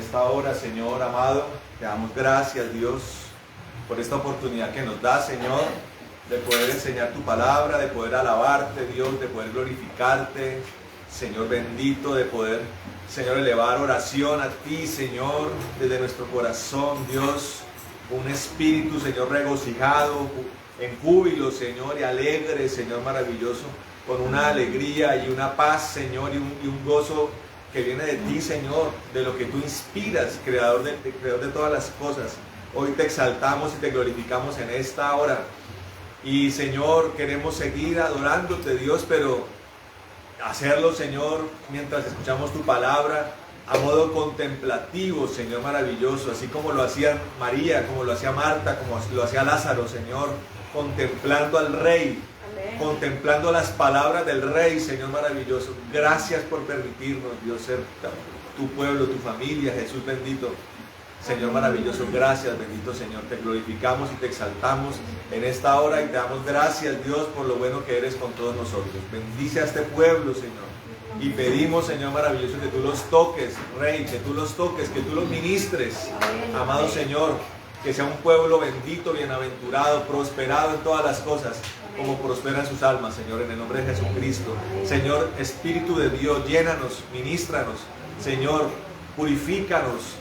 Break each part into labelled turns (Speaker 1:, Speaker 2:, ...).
Speaker 1: esta hora, Señor amado. Te damos gracias, Dios, por esta oportunidad que nos da, Señor, de poder enseñar tu palabra, de poder alabarte, Dios, de poder glorificarte, Señor bendito, de poder, Señor, elevar oración a ti, Señor, desde nuestro corazón, Dios, un espíritu, Señor, regocijado, en júbilo, Señor, y alegre, Señor, maravilloso, con una alegría y una paz, Señor, y un gozo que viene de ti, Señor, de lo que tú inspiras, creador de todas las cosas. Hoy te exaltamos y te glorificamos en esta hora. Y, Señor, queremos seguir adorándote, Dios, pero hacerlo, Señor, mientras escuchamos tu palabra, a modo contemplativo, Señor maravilloso, así como lo hacía María, como lo hacía Marta, como lo hacía Lázaro, Señor, contemplando al Rey, amén, contemplando las palabras del Rey, Señor maravilloso. Gracias por permitirnos, Dios, ser tu pueblo, tu familia, Jesús bendito. Señor maravilloso, gracias, bendito Señor, te glorificamos y te exaltamos en esta hora y te damos gracias, Dios, por lo bueno que eres con todos nosotros. Bendice a este pueblo, Señor, y pedimos, Señor maravilloso, que tú los toques, Rey, que tú los toques, que tú los ministres, amado Señor, que sea un pueblo bendito, bienaventurado, prosperado en todas las cosas, como prosperan sus almas, Señor, en el nombre de Jesucristo. Señor, Espíritu de Dios, llénanos, ministranos, Señor, purifícanos,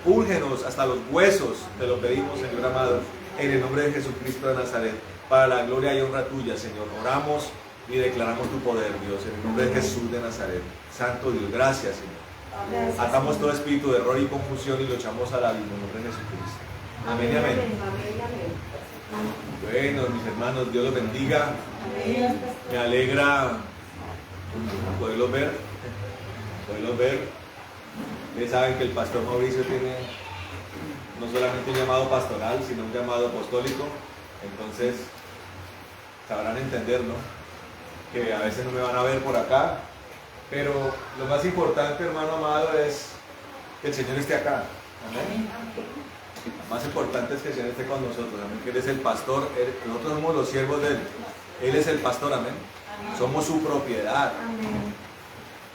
Speaker 1: úlgenos hasta los huesos, te lo pedimos, Señor amado, en el nombre de Jesucristo de Nazaret, para la gloria y honra tuya, Señor. Oramos y declaramos tu poder, Dios, en el nombre de Jesús de Nazaret. Santo Dios, gracias, Señor. Gracias, atamos todo espíritu de error y confusión y lo echamos al abismo en el nombre de Jesucristo. Amén y amén. Bueno, mis hermanos, Dios los bendiga. Me alegra poderlos ver. Ustedes saben que el pastor Mauricio tiene no solamente un llamado pastoral, sino un llamado apostólico. Entonces, sabrán entender, ¿no?, que a veces no me van a ver por acá, pero lo más importante, hermano amado, es que el Señor esté acá. Amén. Lo más importante es que el Señor esté con nosotros. Amén. Que Él es el pastor, nosotros somos los siervos de Él. Él es el pastor, amén. Somos su propiedad. Amén.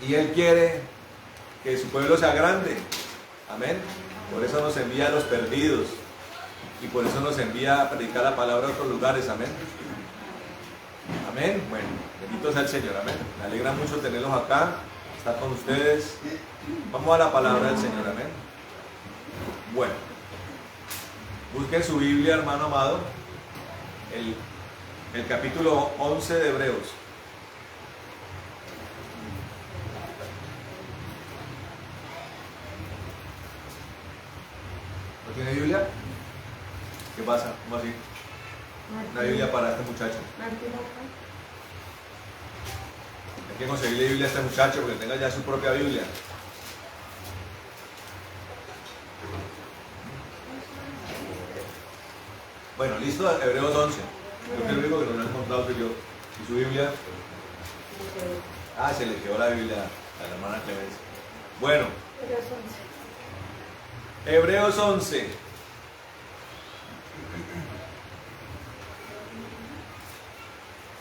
Speaker 1: Y Él quiere que su pueblo sea grande. Amén. Por eso nos envía a los perdidos. Y por eso nos envía a predicar la palabra a otros lugares. Amén. Amén. Bueno, bendito sea el Señor. Amén. Me alegra mucho tenerlos acá, estar con ustedes. Vamos a la palabra del Señor. Amén. Bueno, busquen su Biblia, hermano amado, el capítulo 11 de Hebreos. ¿No tiene Biblia? ¿Qué pasa? ¿Cómo así? Una Biblia para este muchacho. Hay que conseguirle Biblia a este muchacho porque tenga ya su propia Biblia. Bueno, listo, Hebreos 11. Yo creo que lo único que no lo he encontrado soy yo. ¿Y su Biblia? Ah, se le quedó la Biblia a la hermana Clemencia. Bueno, Hebreos 11.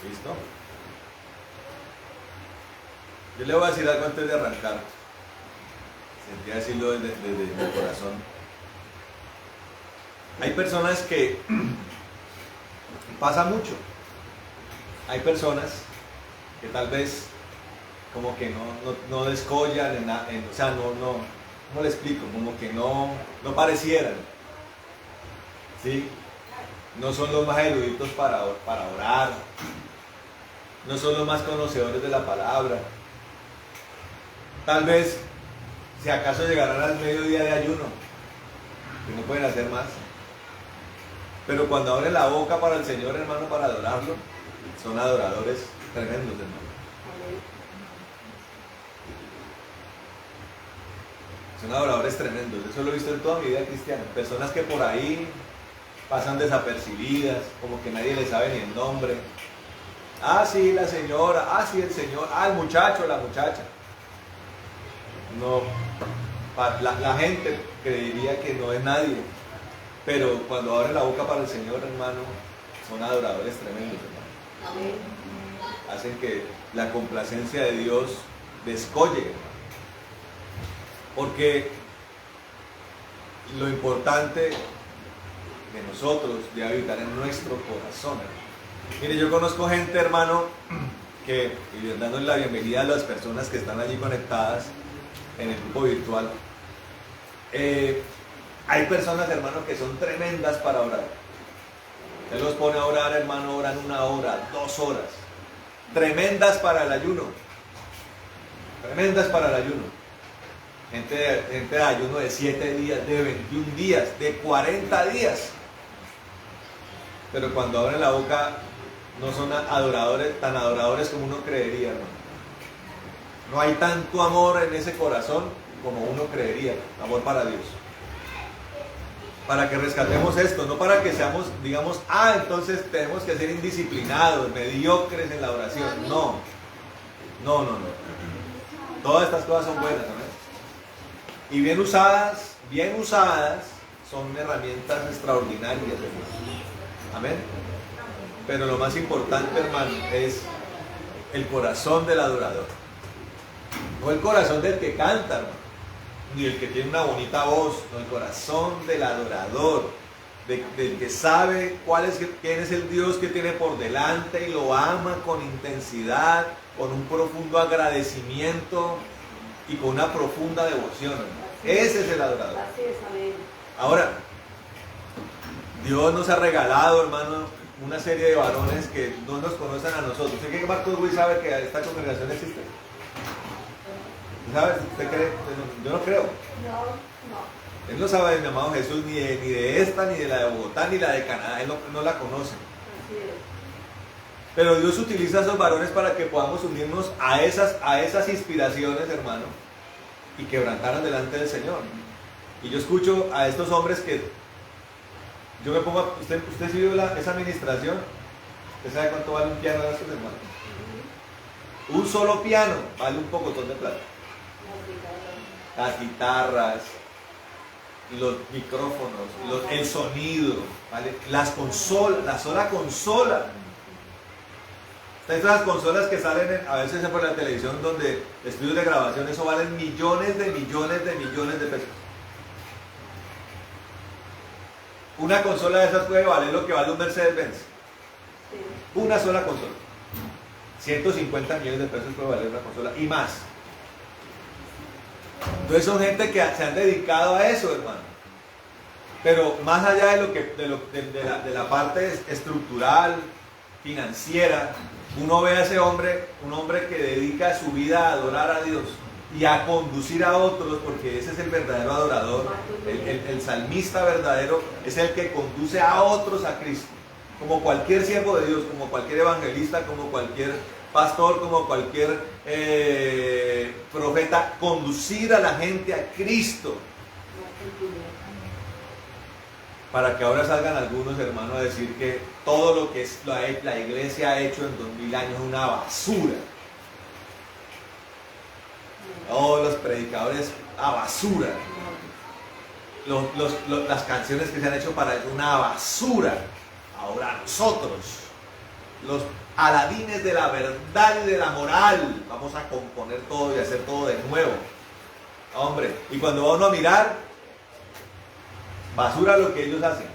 Speaker 1: ¿Listo? Yo le voy a decir algo antes de arrancar. Sentía decirlo desde mi corazón. Hay personas que pasa mucho. Hay personas que tal vez como que no descollan, o sea, ¿cómo le explico? Como que no parecieran, ¿sí? No son los más eruditos para orar, no son los más conocedores de la palabra. Tal vez, si acaso llegarán al mediodía de ayuno, que no pueden hacer más. Pero cuando abren la boca para el Señor, hermano, para adorarlo, son adoradores tremendos, hermano. Son adoradores tremendos. Eso lo he visto en toda mi vida cristiana. Personas que por ahí pasan desapercibidas, como que nadie les sabe ni el nombre. Ah, sí, la señora. Ah, sí, el señor. Ah, el muchacho, la muchacha. No, la gente creería que no es nadie. Pero cuando abren la boca para el Señor, hermano, son adoradores tremendos, hermano. Hacen que la complacencia de Dios descolle, hermano. Porque lo importante de nosotros debe habitar en nuestro corazón. Mire, yo conozco gente, hermano, que, y dándole la bienvenida a las personas que están allí conectadas en el grupo virtual, hay personas, hermano, que son tremendas para orar. Él los pone a orar, hermano, oran 1 hora, 2 horas. Tremendas para el ayuno. Tremendas para el ayuno. Gente de ayuno de 7 días, de 21 días, de 40 días. Pero cuando abren la boca no son adoradores, tan adoradores como uno creería, hermano. No hay tanto amor en ese corazón como uno creería, amor para Dios. Para que rescatemos esto, no para que seamos, digamos, entonces tenemos que ser indisciplinados, mediocres en la oración. No. Todas estas cosas son buenas, ¿no? Y bien usadas, son herramientas extraordinarias, hermano. Amén. Pero lo más importante, hermano, es el corazón del adorador. No el corazón del que canta, hermano, ni el que tiene una bonita voz, no, el corazón del adorador, del que sabe quién es el Dios que tiene por delante y lo ama con intensidad, con un profundo agradecimiento y con una profunda devoción, hermano. Ese es el adorador. Ahora, Dios nos ha regalado, hermano, una serie de varones que no nos conocen a nosotros. ¿Usted cree que Marcos Ruiz sabe que esta congregación existe? ¿Sabe? ¿Usted cree? Yo no creo. No. Él no sabe de mi amado Jesús, ni de esta, ni de la de Bogotá, ni la de Canadá. Él no la conoce. Pero Dios utiliza a esos varones para que podamos unirnos a esas inspiraciones, hermano, y quebrantarnos delante del Señor. Y yo escucho a estos hombres que yo me pongo, usted sí vio esa administración. ¿Usted sabe cuánto vale un piano de estos, hermanos? Un solo piano vale un pocotón de plata. Las guitarras, los micrófonos, el sonido, ¿vale? Las consolas, la sola consola. Estas consolas que salen a veces por la televisión, donde estudios de grabación, eso valen millones de pesos. Una consola de esas puede valer lo que vale un Mercedes-Benz. Una sola consola. 150 millones de pesos puede valer una consola y más. Entonces son gente que se han dedicado a eso, hermano. Pero más allá de la parte estructural, financiera, uno ve a ese hombre, un hombre que dedica su vida a adorar a Dios y a conducir a otros, porque ese es el verdadero adorador. El salmista verdadero es el que conduce a otros a Cristo. Como cualquier siervo de Dios, como cualquier evangelista, como cualquier pastor, como cualquier profeta, conducir a la gente a Cristo. Para que ahora salgan algunos, hermanos, a decir que todo lo que la iglesia ha hecho en 2000 años es una basura. Todos los predicadores a basura. Las canciones que se han hecho para eso, una basura. Ahora nosotros, los aladines de la verdad y de la moral, vamos a componer todo y hacer todo de nuevo. Hombre, y cuando va uno a mirar, basura lo que ellos hacen.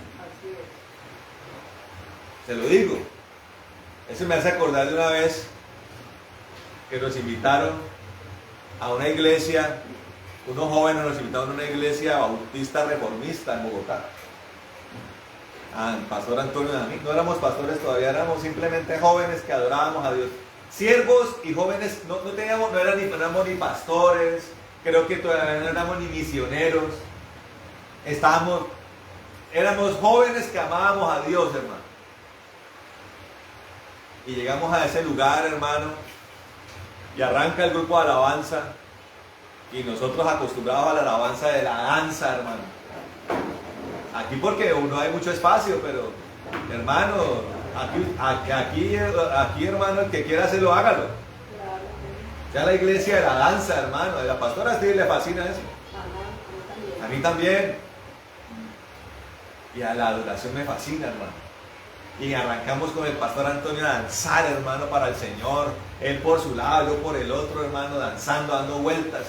Speaker 1: Se lo digo. Eso me hace acordar de una vez que nos invitaron a una iglesia, unos jóvenes nos invitaron a una iglesia bautista reformista en Bogotá. Pastor Antonio y a mí, no éramos pastores todavía, éramos simplemente jóvenes que adorábamos a Dios. Siervos y jóvenes, no éramos ni pastores, creo que todavía no éramos ni misioneros. Éramos jóvenes que amábamos a Dios, hermano. Y llegamos a ese lugar, hermano, y arranca el grupo de alabanza, y nosotros acostumbrados a la alabanza de la danza, hermano. Aquí porque no hay mucho espacio, pero hermano, aquí hermano, el que quiera hacerlo, hágalo. Ya la iglesia de la danza, hermano, de la pastora sí le fascina eso. A mí también. Y a la adoración me fascina, hermano. Y arrancamos con el pastor Antonio a danzar, hermano, para el Señor. Él por su lado, yo por el otro, hermano, danzando, dando vueltas.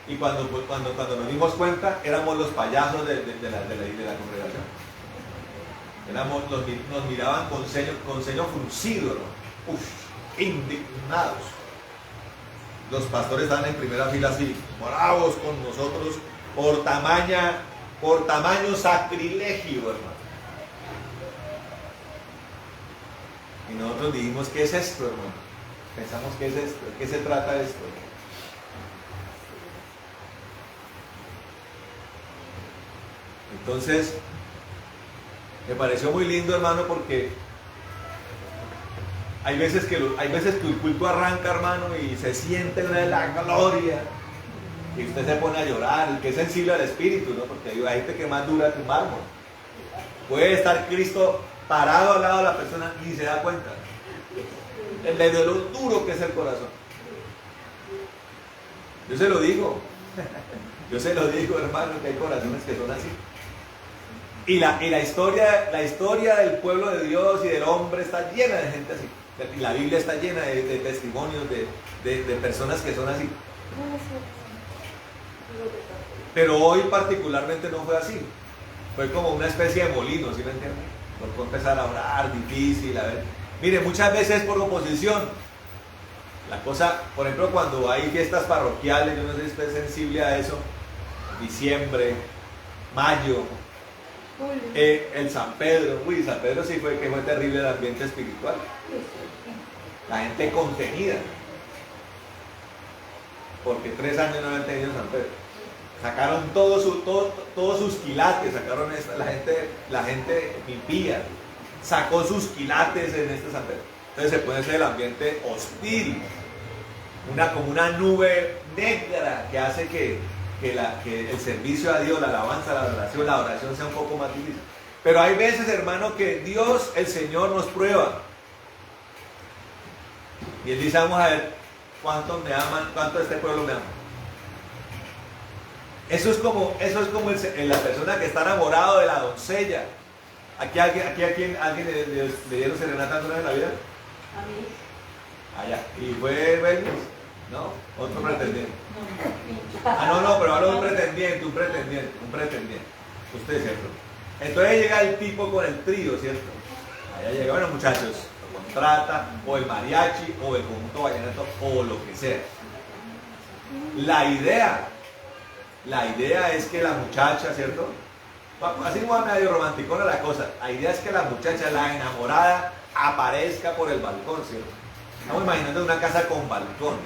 Speaker 1: Y cuando nos dimos cuenta, éramos los payasos de la congregación. Nos miraban con ceño fruncido, ¿no? Indignados. Los pastores estaban en primera fila así, bravos con nosotros, por tamaño sacrilegio, hermano. Y nosotros dijimos, ¿qué es esto, hermano? Pensamos, ¿qué es esto? ¿De qué se trata esto? Entonces, me pareció muy lindo, hermano, porque hay veces que el culto arranca, hermano, y se siente la gloria, y usted se pone a llorar, el que es sensible al espíritu, ¿no? Porque hay gente que es más dura que un mármol. Puede estar Cristo parado al lado de la persona y se da cuenta de lo duro que es el corazón. Yo se lo digo, hermano, que hay corazones que son así. Y la historia del pueblo de Dios y del hombre está llena de gente así. Y la Biblia está llena de testimonios de personas que son así. Pero hoy particularmente no fue así. Fue como una especie de molino, ¿sí me entienden? Tocó empezar a orar, difícil, a ver. Mire, muchas veces por oposición. La cosa, por ejemplo, cuando hay fiestas parroquiales, yo no sé si usted es sensible a eso, diciembre, mayo, el San Pedro, San Pedro sí fue terrible el ambiente espiritual. La gente contenida, porque 3 años no habían tenido San Pedro. Sacaron todos sus quilates, sacaron la gente impía, sacó sus quilates en este San Pedro. Entonces se puede ser el ambiente hostil, como una nube negra que hace que el servicio a Dios, la alabanza, la oración sea un poco más difícil. Pero hay veces, hermano, que Dios, el Señor, nos prueba. Y Él dice, vamos a ver cuántos me aman, cuánto este pueblo me ama. Eso es como la persona que está enamorado de la doncella. ¿Aquí alguien le dieron serenata alguna vez en la vida?
Speaker 2: A mí.
Speaker 1: Allá. ¿Y fue Belvis? ¿No? Otro pretendiente. No, pero hablo de un pretendiente. Usted, ¿cierto? Entonces llega el tipo con el trío, ¿cierto? Allá llega, bueno, muchachos, lo contrata, o el mariachi, o el conjunto vallenato, o lo que sea. La idea es que la muchacha, ¿cierto? Así como medio romanticona la cosa. La idea es que la muchacha, la enamorada, aparezca por el balcón, ¿cierto? Estamos imaginando una casa con balcón.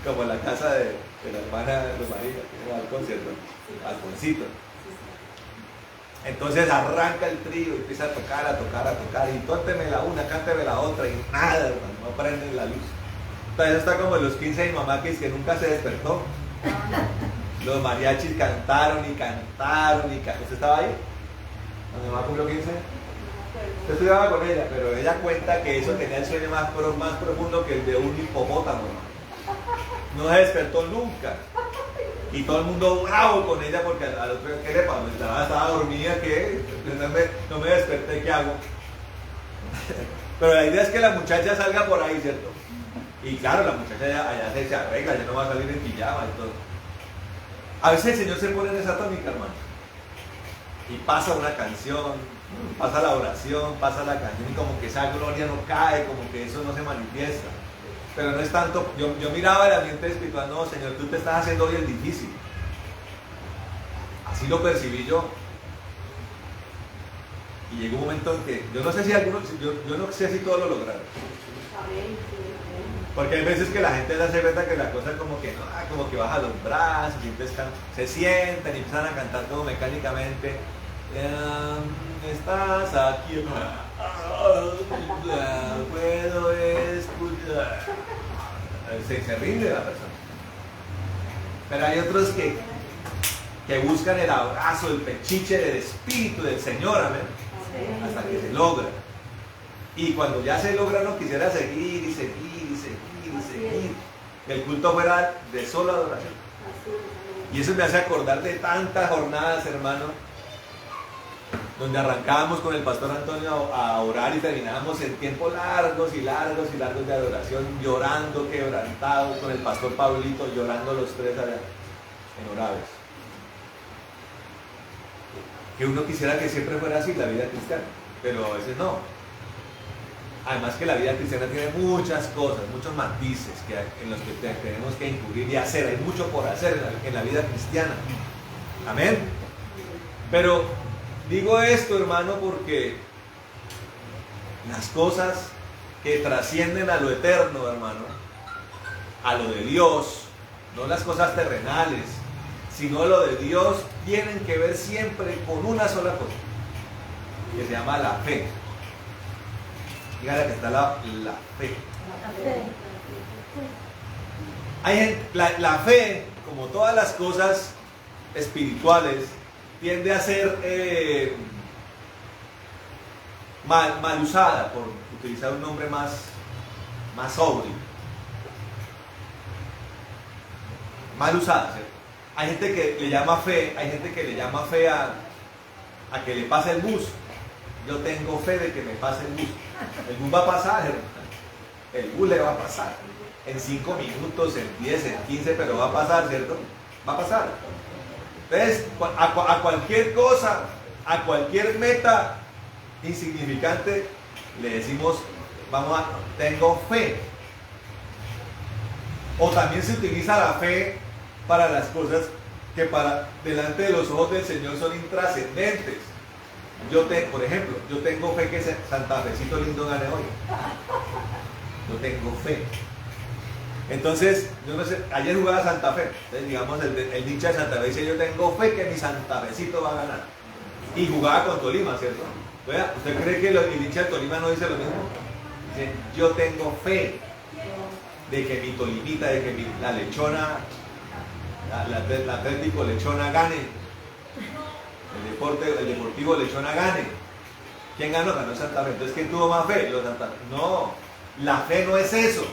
Speaker 1: Como la casa de la hermana de María, tiene balcón, ¿cierto? Balconcito. Entonces arranca el trío y empieza a tocar, y tónteme la una, cánteme la otra, y nada, hermano, no prenden la luz. Entonces está como en los 15 de mi mamá que nunca se despertó. Los mariachis cantaron. ¿Usted estaba ahí? Cuando mi mamá cumplió 15. Yo estudiaba con ella, pero ella cuenta que eso tenía el sueño más profundo que el de un hipopótamo. No se despertó nunca. Y todo el mundo bravo con ella porque al otro día, ¿qué le pasó? Estaba dormida, ¿qué? No me desperté, ¿qué hago? Pero la idea es que la muchacha salga por ahí, ¿cierto? Y claro, la muchacha allá se arregla, ya no va a salir en pijama y todo. A veces el Señor se pone en esa tónica, hermano. Y pasa una canción, pasa la oración, pasa la canción y como que esa gloria no cae, como que eso no se manifiesta. Pero no es tanto, yo miraba el ambiente espiritual, no, Señor, tú te estás haciendo hoy el difícil. Así lo percibí yo. Y llegó un momento en que, yo no sé si todos lo lograron. Porque hay veces que la gente se hace cuenta que la cosa como que no, como que baja los brazos, y entonces se sientan y empiezan a cantar como mecánicamente. Estás aquí, puedo escuchar. Se rinde la persona. Pero hay otros que buscan el abrazo, el pechiche del Espíritu del Señor, amén, hasta que se logra. Y cuando ya se logra, no quisiera seguir y seguir. Que el culto fuera de sola adoración. Y eso me hace acordar de tantas jornadas, hermano, donde arrancábamos con el pastor Antonio a orar y terminábamos en tiempos largos y largos y largos de adoración, llorando, quebrantados, con el pastor Pablito llorando los tres allá en Oraves. Que uno quisiera que siempre fuera así la vida cristiana, pero a veces no. Además que la vida cristiana tiene muchas cosas, muchos matices en los que tenemos que incurrir y hacer. Hay mucho por hacer en la vida cristiana. Amén. Pero digo esto, hermano, porque las cosas que trascienden a lo eterno, hermano, a lo de Dios, no las cosas terrenales, sino lo de Dios, tienen que ver siempre con una sola cosa, que se llama la fe. Dígale que está la fe. La fe, como todas las cosas espirituales, tiende a ser mal usada, por utilizar un nombre más sobrio. Mal usada, ¿cierto? Hay gente que le llama fe, a que le pase el bus. Yo tengo fe de que me pase el bus. El bus va a pasar, hermano. El bus le va a pasar. En 5 minutos, en 10, en 15, pero va a pasar, ¿cierto? Va a pasar. Entonces, a cualquier cosa, a cualquier meta insignificante, le decimos, tengo fe. O también se utiliza la fe para las cosas que delante de los ojos del Señor son intrascendentes. Por ejemplo, yo tengo fe que Santa Fecito lindo gane hoy. Yo tengo fe. Entonces, yo no sé, ayer jugaba Santa Fe. Entonces, digamos, el hincha de Santa Fe dice, yo tengo fe que mi Santa Fecito va a ganar. Y jugaba con Tolima, ¿cierto? ¿Usted cree que el hincha de Tolima no dice lo mismo? Dice, yo tengo fe de que mi Tolimita, de que la Lechona, la Atlético Lechona gane. El Deportivo Lechona gane. ¿Quién ganó? Ganó Santa Fe. Entonces, ¿quién tuvo más fe? Los Santa Fe. No, la fe no es eso.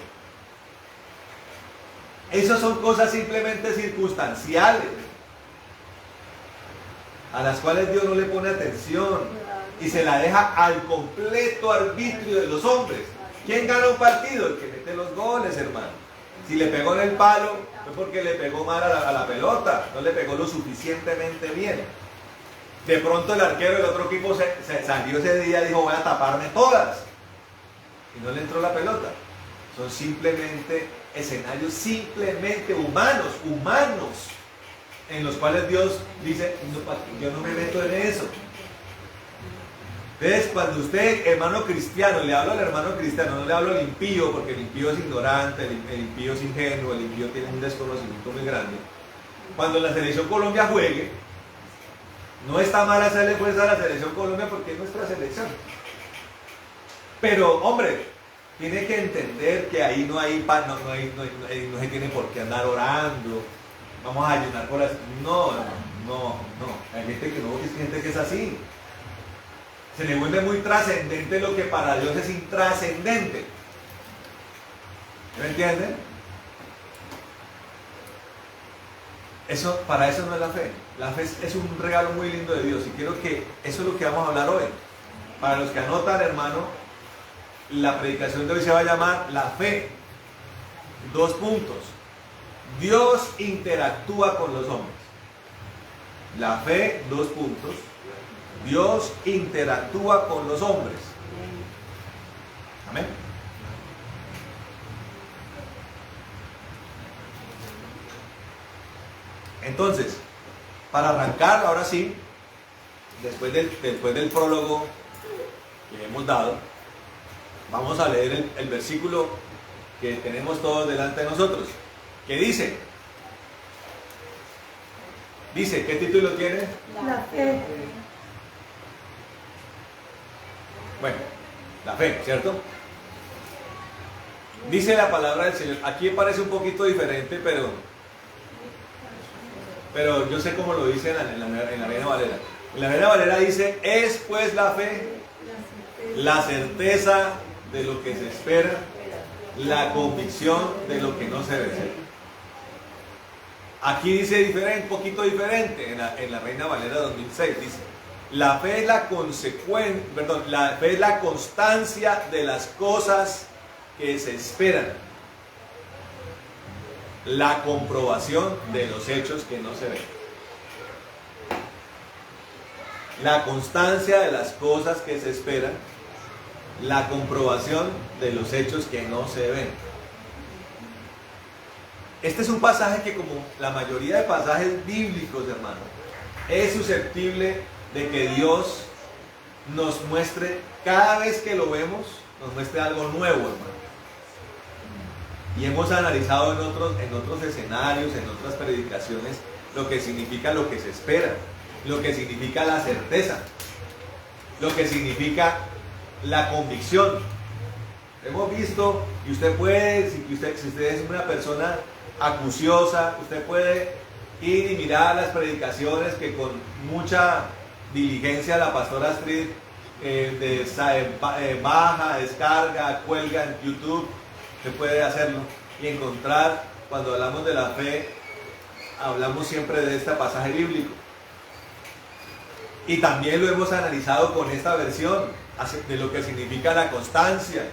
Speaker 1: Esas son cosas simplemente circunstanciales, a las cuales Dios no le pone atención y se la deja al completo arbitrio de los hombres. ¿Quién gana un partido? El que mete los goles, hermano. Si le pegó en el palo, fue porque le pegó mal a la pelota, no le pegó lo suficientemente bien. De pronto el arquero del otro equipo se salió ese día y dijo, voy a taparme todas. Y no le entró la pelota. Son simplemente escenarios simplemente humanos, en los cuales Dios dice, no, yo no me meto en eso. Entonces, cuando usted, hermano cristiano, le hablo al hermano cristiano, no le hablo al impío, porque el impío es ignorante, el impío es ingenuo, el impío tiene un desconocimiento muy grande. Cuando la selección Colombia juegue, no está mal hacerle fuerza a la selección Colombia porque es nuestra selección. Pero, hombre, tiene que entender que ahí no se tiene por qué andar orando. Vamos a ayunar por las... No. Hay gente que no, hay gente que es así. Se le vuelve muy trascendente lo que para Dios es intrascendente. ¿Me entienden? Para eso no es la fe. La fe es un regalo muy lindo de Dios y quiero que eso es lo que vamos a hablar hoy. Para los que anotan, hermano, la predicación de hoy se va a llamar La fe. 2 puntos. Dios interactúa con los hombres. La fe, 2 puntos. Dios interactúa con los hombres. Amén. Entonces, para arrancar, ahora sí, después del prólogo que hemos dado, vamos a leer el versículo que tenemos todos delante de nosotros, que dice, ¿qué título tiene?
Speaker 2: La fe.
Speaker 1: Bueno, la fe, ¿cierto? Dice la palabra del Señor, aquí parece un poquito diferente, pero yo sé cómo lo dice en la Reina Valera. En la Reina Valera dice, es pues la fe, la certeza de lo que se espera, la convicción de lo que no se ve. Aquí dice un poquito diferente, en la Reina Valera 2006 dice, La fe es la fe es la constancia de las cosas que se esperan. La comprobación de los hechos que no se ven. La constancia de las cosas que se esperan. La comprobación de los hechos que no se ven. Este es un pasaje que, como la mayoría de pasajes bíblicos, hermano, es susceptible de que Dios nos muestre, cada vez que lo vemos, nos muestre algo nuevo, hermano. Y hemos analizado en otros escenarios, en otras predicaciones, lo que significa lo que se espera, lo que significa la certeza, lo que significa la convicción. Hemos visto, y usted puede, si usted es una persona acuciosa, usted puede ir y mirar las predicaciones que con mucha diligencia la pastora Astrid baja, descarga, cuelga en YouTube. Usted puede hacerlo y encontrar, cuando hablamos de la fe, hablamos siempre de este pasaje bíblico. Y también lo hemos analizado con esta versión de lo que significa la constancia.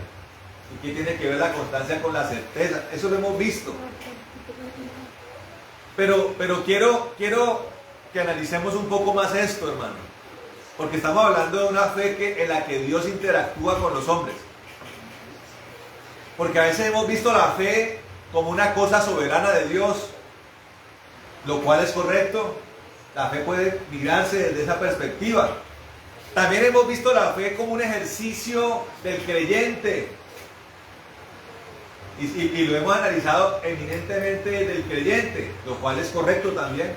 Speaker 1: ¿Y qué tiene que ver la constancia con la certeza? Eso lo hemos visto. Pero quiero que analicemos un poco más esto, hermano. Porque estamos hablando de una fe en la que Dios interactúa con los hombres. Porque a veces hemos visto la fe como una cosa soberana de Dios, lo cual es correcto. La fe puede mirarse desde esa perspectiva. También hemos visto la fe como un ejercicio del creyente. Y lo hemos analizado eminentemente del creyente, lo cual es correcto también.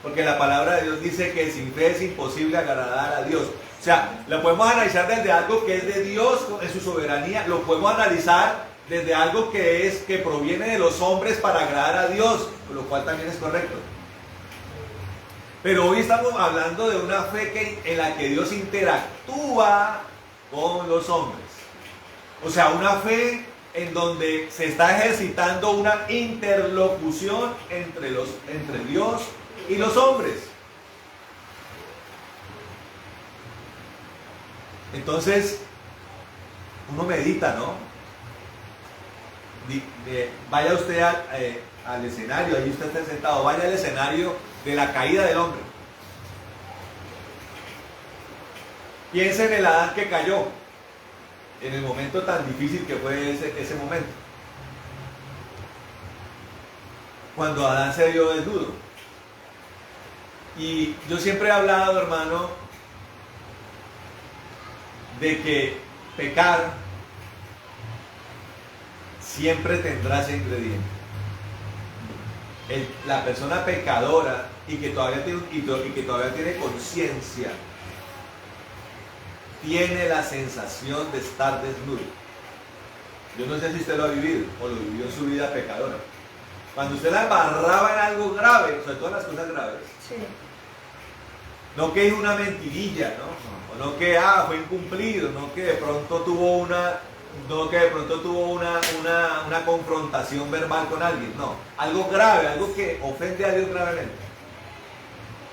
Speaker 1: Porque la palabra de Dios dice que sin fe es imposible agradar a Dios. O sea, lo podemos analizar desde algo que es de Dios en su soberanía. Lo podemos analizar desde algo que proviene de los hombres para agradar a Dios, lo cual también es correcto. Pero hoy estamos hablando de una fe en la que Dios interactúa con los hombres. O sea, una fe en donde se está ejercitando una interlocución entre Dios y los hombres. Entonces, uno medita, ¿no? Vaya usted al escenario, ahí usted está sentado, vaya al escenario de la caída del hombre. Piense en el Adán que cayó, en el momento tan difícil que fue ese momento. Cuando Adán se vio desnudo. Y yo siempre he hablado, hermano, de que pecar siempre tendrá ese ingrediente. La persona pecadora y que todavía tiene conciencia, tiene la sensación de estar desnudo. Yo no sé si usted lo ha vivido o lo vivió en su vida pecadora. Cuando usted la embarraba en algo grave, sobre todo en las cosas graves, sí. No que es una mentirilla, ¿no? O no que fue incumplido, no que de pronto tuvo una confrontación verbal con alguien, no, algo grave, algo que ofende a Dios gravemente.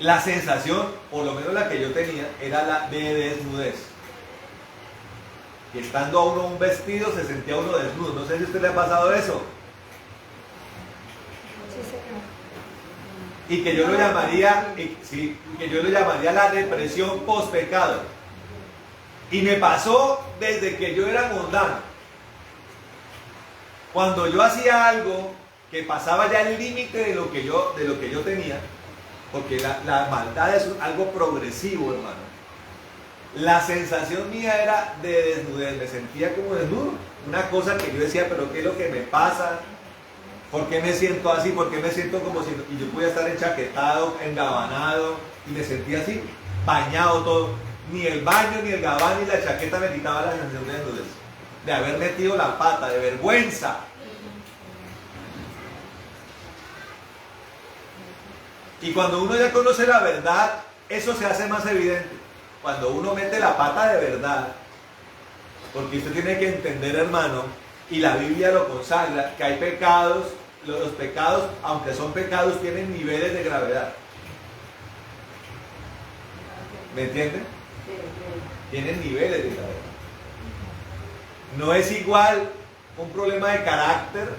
Speaker 1: La sensación, por lo menos la que yo tenía, era la de desnudez. Y estando a uno un vestido, se sentía uno desnudo. No sé si a usted le ha pasado eso. Y que yo lo llamaría, la depresión post-pecado. Y me pasó desde que yo era mundano. Cuando yo hacía algo que pasaba ya el límite de lo que yo tenía, porque la maldad es algo progresivo, hermano. La sensación mía era de desnudez, me sentía como desnudo. Una cosa que yo decía, pero ¿qué es lo que me pasa? ¿Por qué me siento así? ¿Por qué me siento como si y yo podía estar enchaquetado, engabanado, y me sentía así, bañado todo? Ni el baño, ni el gabán, ni la chaqueta me quitaba la sensación de desnudez, de haber metido la pata, de vergüenza. Y cuando uno ya conoce la verdad, eso se hace más evidente. Cuando uno mete la pata de verdad, porque usted tiene que entender, hermano, y la Biblia lo consagra, que hay pecados, los pecados, aunque son pecados, tienen niveles de gravedad. ¿Me entienden? Tienen niveles de gravedad. No es igual un problema de carácter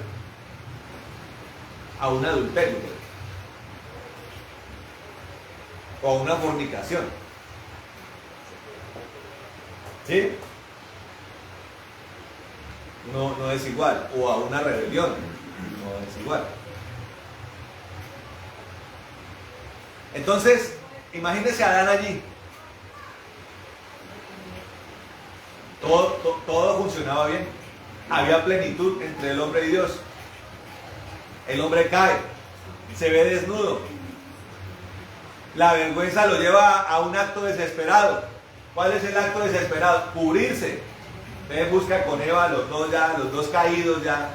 Speaker 1: a un adulterio o a una fornicación. ¿Sí? No es igual. O a una rebelión. No es igual. Entonces, imagínense a Adán allí. Todo funcionaba bien. Había plenitud entre el hombre y Dios. El hombre cae, se ve desnudo. La vergüenza lo lleva a un acto desesperado. ¿Cuál es el acto desesperado? Cubrirse. Ve, busca con Eva, los dos caídos ya.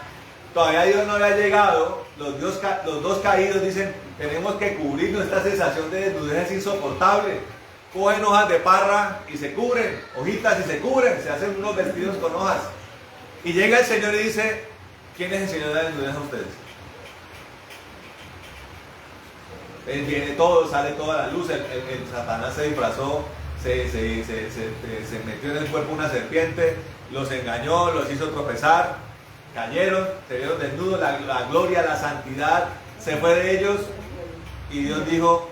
Speaker 1: Todavía Dios no había llegado. Los dos caídos dicen, tenemos que cubrirnos. Esta sensación de desnudez es insoportable. Cogen hojas de parra y se cubren, hojitas y se cubren, se hacen unos vestidos con hojas. Y llega el Señor y dice, ¿quién es el Señor de la desnudez a ustedes? Él viene todo, sale toda la luz, el Satanás se disfrazó, se metió en el cuerpo una serpiente, los engañó, los hizo tropezar, cayeron, se vieron desnudos, la gloria, la santidad se fue de ellos y Dios dijo,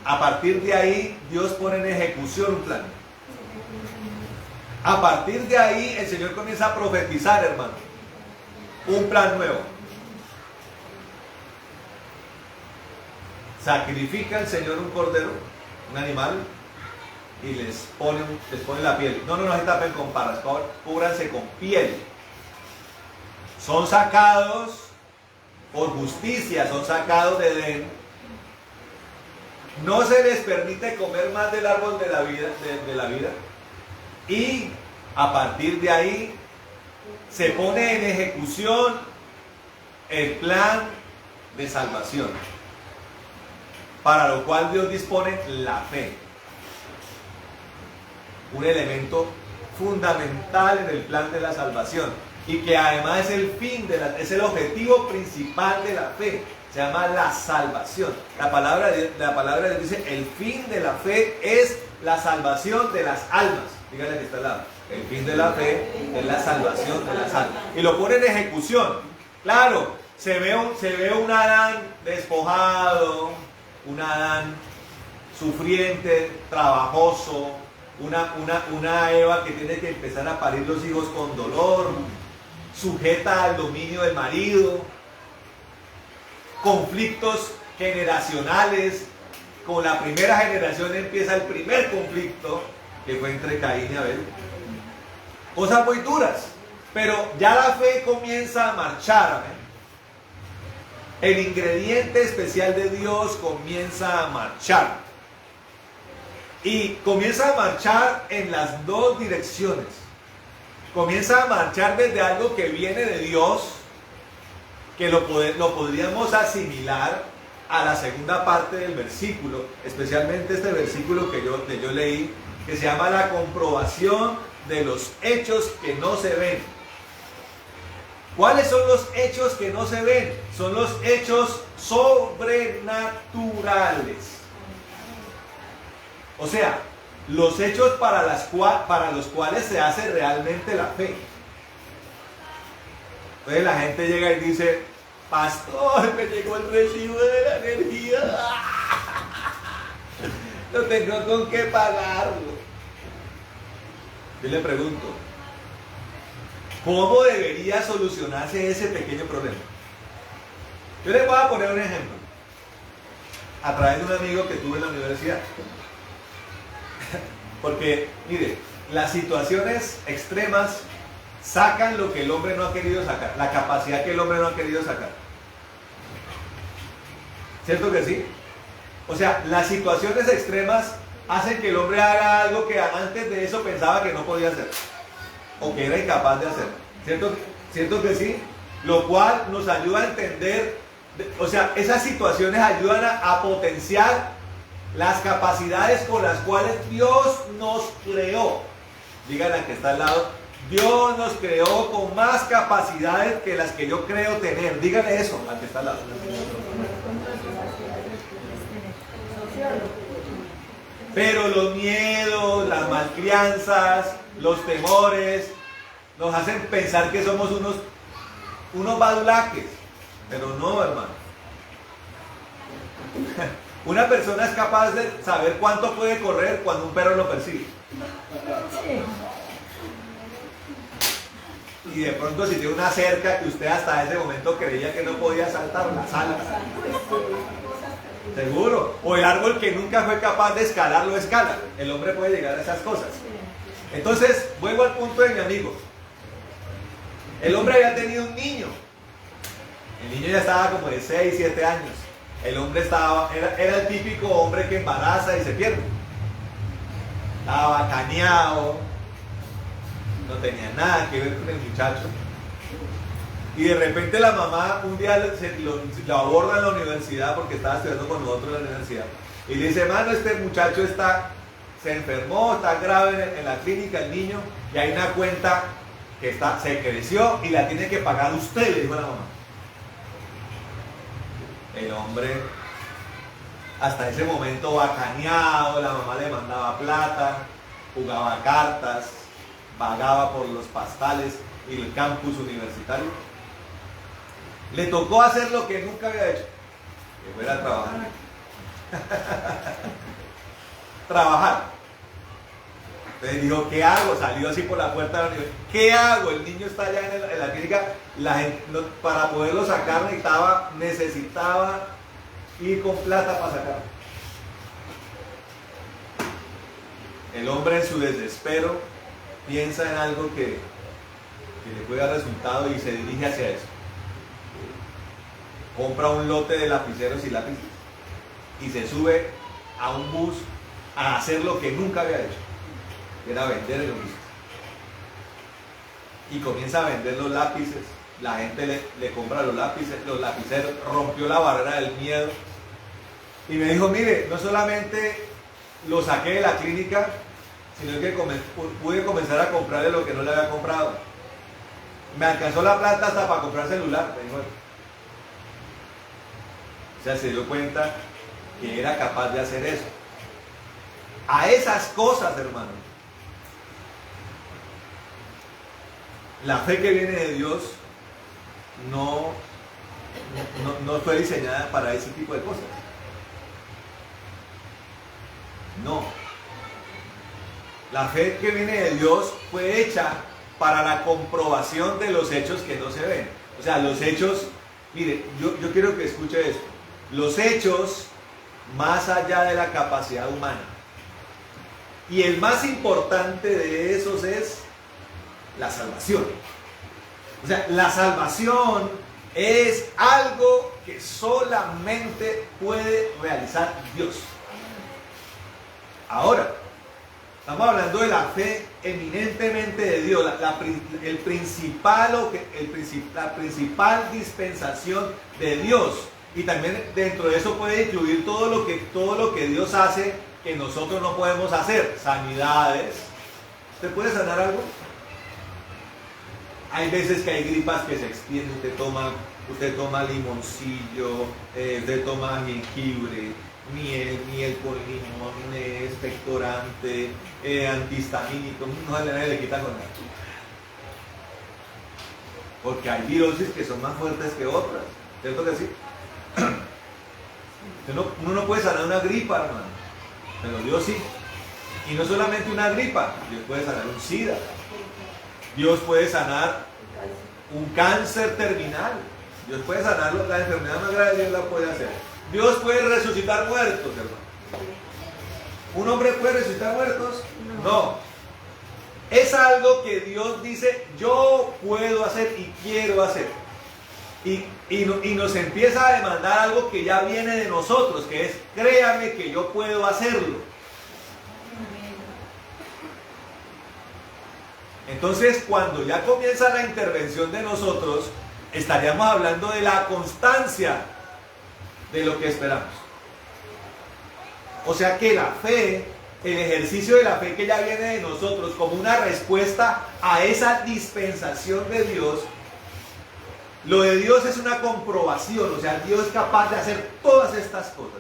Speaker 1: a partir de ahí Dios pone en ejecución un plan. A partir de ahí el Señor comienza a profetizar, hermano, un plan nuevo. Sacrifica el Señor un cordero, un animal, y les pone la piel. No se tapen con parras, cúbranse con piel. Son sacados por justicia, son sacados de Edén. No se les permite comer más del árbol de la vida. Y a partir de ahí se pone en ejecución el plan de salvación, para lo cual Dios dispone la fe. Un elemento fundamental en el plan de la salvación y que además es el objetivo principal de la fe. Se llama la salvación. La palabra de Dios dice, el fin de la fe es la salvación de las almas. Díganle que está al lado. El fin de la fe es la salvación de las almas. Y lo pone en ejecución. Claro, se ve un Adán despojado, un Adán sufriente, trabajoso, una Eva que tiene que empezar a parir los hijos con dolor, sujeta al dominio del marido, conflictos generacionales. Con la primera generación empieza el primer conflicto, que fue entre Caín y Abel. Cosas muy duras, pero ya la fe comienza a marchar. ¿Amén? El ingrediente especial de Dios comienza a marchar. Y comienza a marchar en las dos direcciones. Comienza a marchar desde algo que viene de Dios, que lo podríamos asimilar a la segunda parte del versículo, especialmente este versículo que yo leí, que se llama la comprobación de los hechos que no se ven. ¿Cuáles son los hechos que no se ven? Son los hechos sobrenaturales. O sea, los hechos para los cuales se hace realmente la fe. Entonces la gente llega y dice, pastor, me llegó el recibo de la energía. No tengo con qué pagarlo. Yo le pregunto, ¿cómo debería solucionarse ese pequeño problema? Yo les voy a poner un ejemplo. A través de un amigo que tuve en la universidad. Porque, mire, las situaciones extremas sacan lo que el hombre no ha querido sacar, la capacidad que el hombre no ha querido sacar. ¿Cierto que sí? O sea, las situaciones extremas hacen que el hombre haga algo que antes de eso pensaba que no podía hacer, o que era incapaz de hacer. ¿Cierto que sí? Lo cual nos ayuda a entender, o sea, esas situaciones ayudan a potenciar las capacidades con las cuales Dios nos creó. Díganle al que está al lado, Dios nos creó con más capacidades que las que yo creo tener. Díganle eso al que está al lado. Pero los miedos, las malcrianzas, los temores, nos hacen pensar que somos unos badulaques. Pero no, hermano. Una persona es capaz de saber cuánto puede correr cuando un perro lo persigue. Y de pronto si tiene una cerca que usted hasta ese momento creía que no podía saltar, la salta. Seguro. O el árbol que nunca fue capaz de escalar, lo escala. El hombre puede llegar a esas cosas. Entonces, vuelvo al punto de mi amigo. El hombre había tenido un niño. El niño ya estaba como de 6, 7 años. El hombre era el típico hombre que embaraza y se pierde. Estaba cañado, no tenía nada que ver con el muchacho. Y de repente la mamá un día lo aborda en la universidad porque estaba estudiando con nosotros en la universidad. Y le dice, hermano, este muchacho se enfermó, está grave en la clínica, el niño, y hay una cuenta que se creció y la tiene que pagar usted, le dijo la mamá. El hombre hasta ese momento bacaneado, la mamá le mandaba plata, jugaba cartas, vagaba por los pastales y el campus universitario. Le tocó hacer lo que nunca había hecho, que fuera a trabajar. Trabajar. Entonces dijo, ¿qué hago? Salió así por la puerta de la universidad. ¿Qué hago? El niño está allá en la clínica. La gente, para poderlo sacar necesitaba ir con plata para sacarlo. El hombre en su desespero piensa en algo que le puede dar resultado y se dirige hacia eso. Compra un lote de lapiceros y lápices y se sube a un bus a hacer lo que nunca había hecho. Era vender el mismo. Y comienza a vender los lápices. La gente le compra los lapiceros. Rompió la barrera del miedo. Y me dijo, mire, no solamente lo saqué de la clínica, sino que pude comenzar a comprarle lo que no le había comprado. Me alcanzó la plata hasta para comprar celular, me dijo él. O sea, se dio cuenta que era capaz de hacer eso. A esas cosas, hermano. La fe que viene de Dios no fue diseñada para ese tipo de cosas. No. La fe que viene de Dios fue hecha para la comprobación de los hechos que no se ven. O sea, los hechos, mire, yo quiero que escuche esto. Los hechos más allá de la capacidad humana. Y el más importante de esos es la salvación. O sea, la salvación es algo que solamente puede realizar Dios. Ahora, estamos hablando de la fe eminentemente de Dios, la principal dispensación de Dios. Y también dentro de eso puede incluir todo lo que Dios hace que nosotros no podemos hacer. Sanidades. ¿Usted puede sanar algo? Hay veces que hay gripas que se extienden. Usted toma limoncillo, usted toma jengibre, miel con limón, expectorante, antihistamínico. Nadie le quita con nada. Porque hay virosis que son más fuertes que otras. ¿Cierto que sí? Uno no puede sanar una gripa, hermano, pero Dios sí. Y no solamente una gripa, Dios puede sanar un SIDA, Dios puede sanar un cáncer terminal, Dios puede sanar la enfermedad más grave, Dios la puede hacer. Dios puede resucitar muertos, hermano. ¿Un hombre puede resucitar muertos? No. Es algo que Dios dice, yo puedo hacer y quiero hacer. Y nos empieza a demandar algo que ya viene de nosotros, que es, créame que yo puedo hacerlo. Entonces, cuando ya comienza la intervención de nosotros, estaríamos hablando de la constancia de lo que esperamos. O sea que la fe, el ejercicio de la fe que ya viene de nosotros como una respuesta a esa dispensación de Dios, Lo de Dios es una comprobación, o sea, Dios es capaz de hacer todas estas cosas,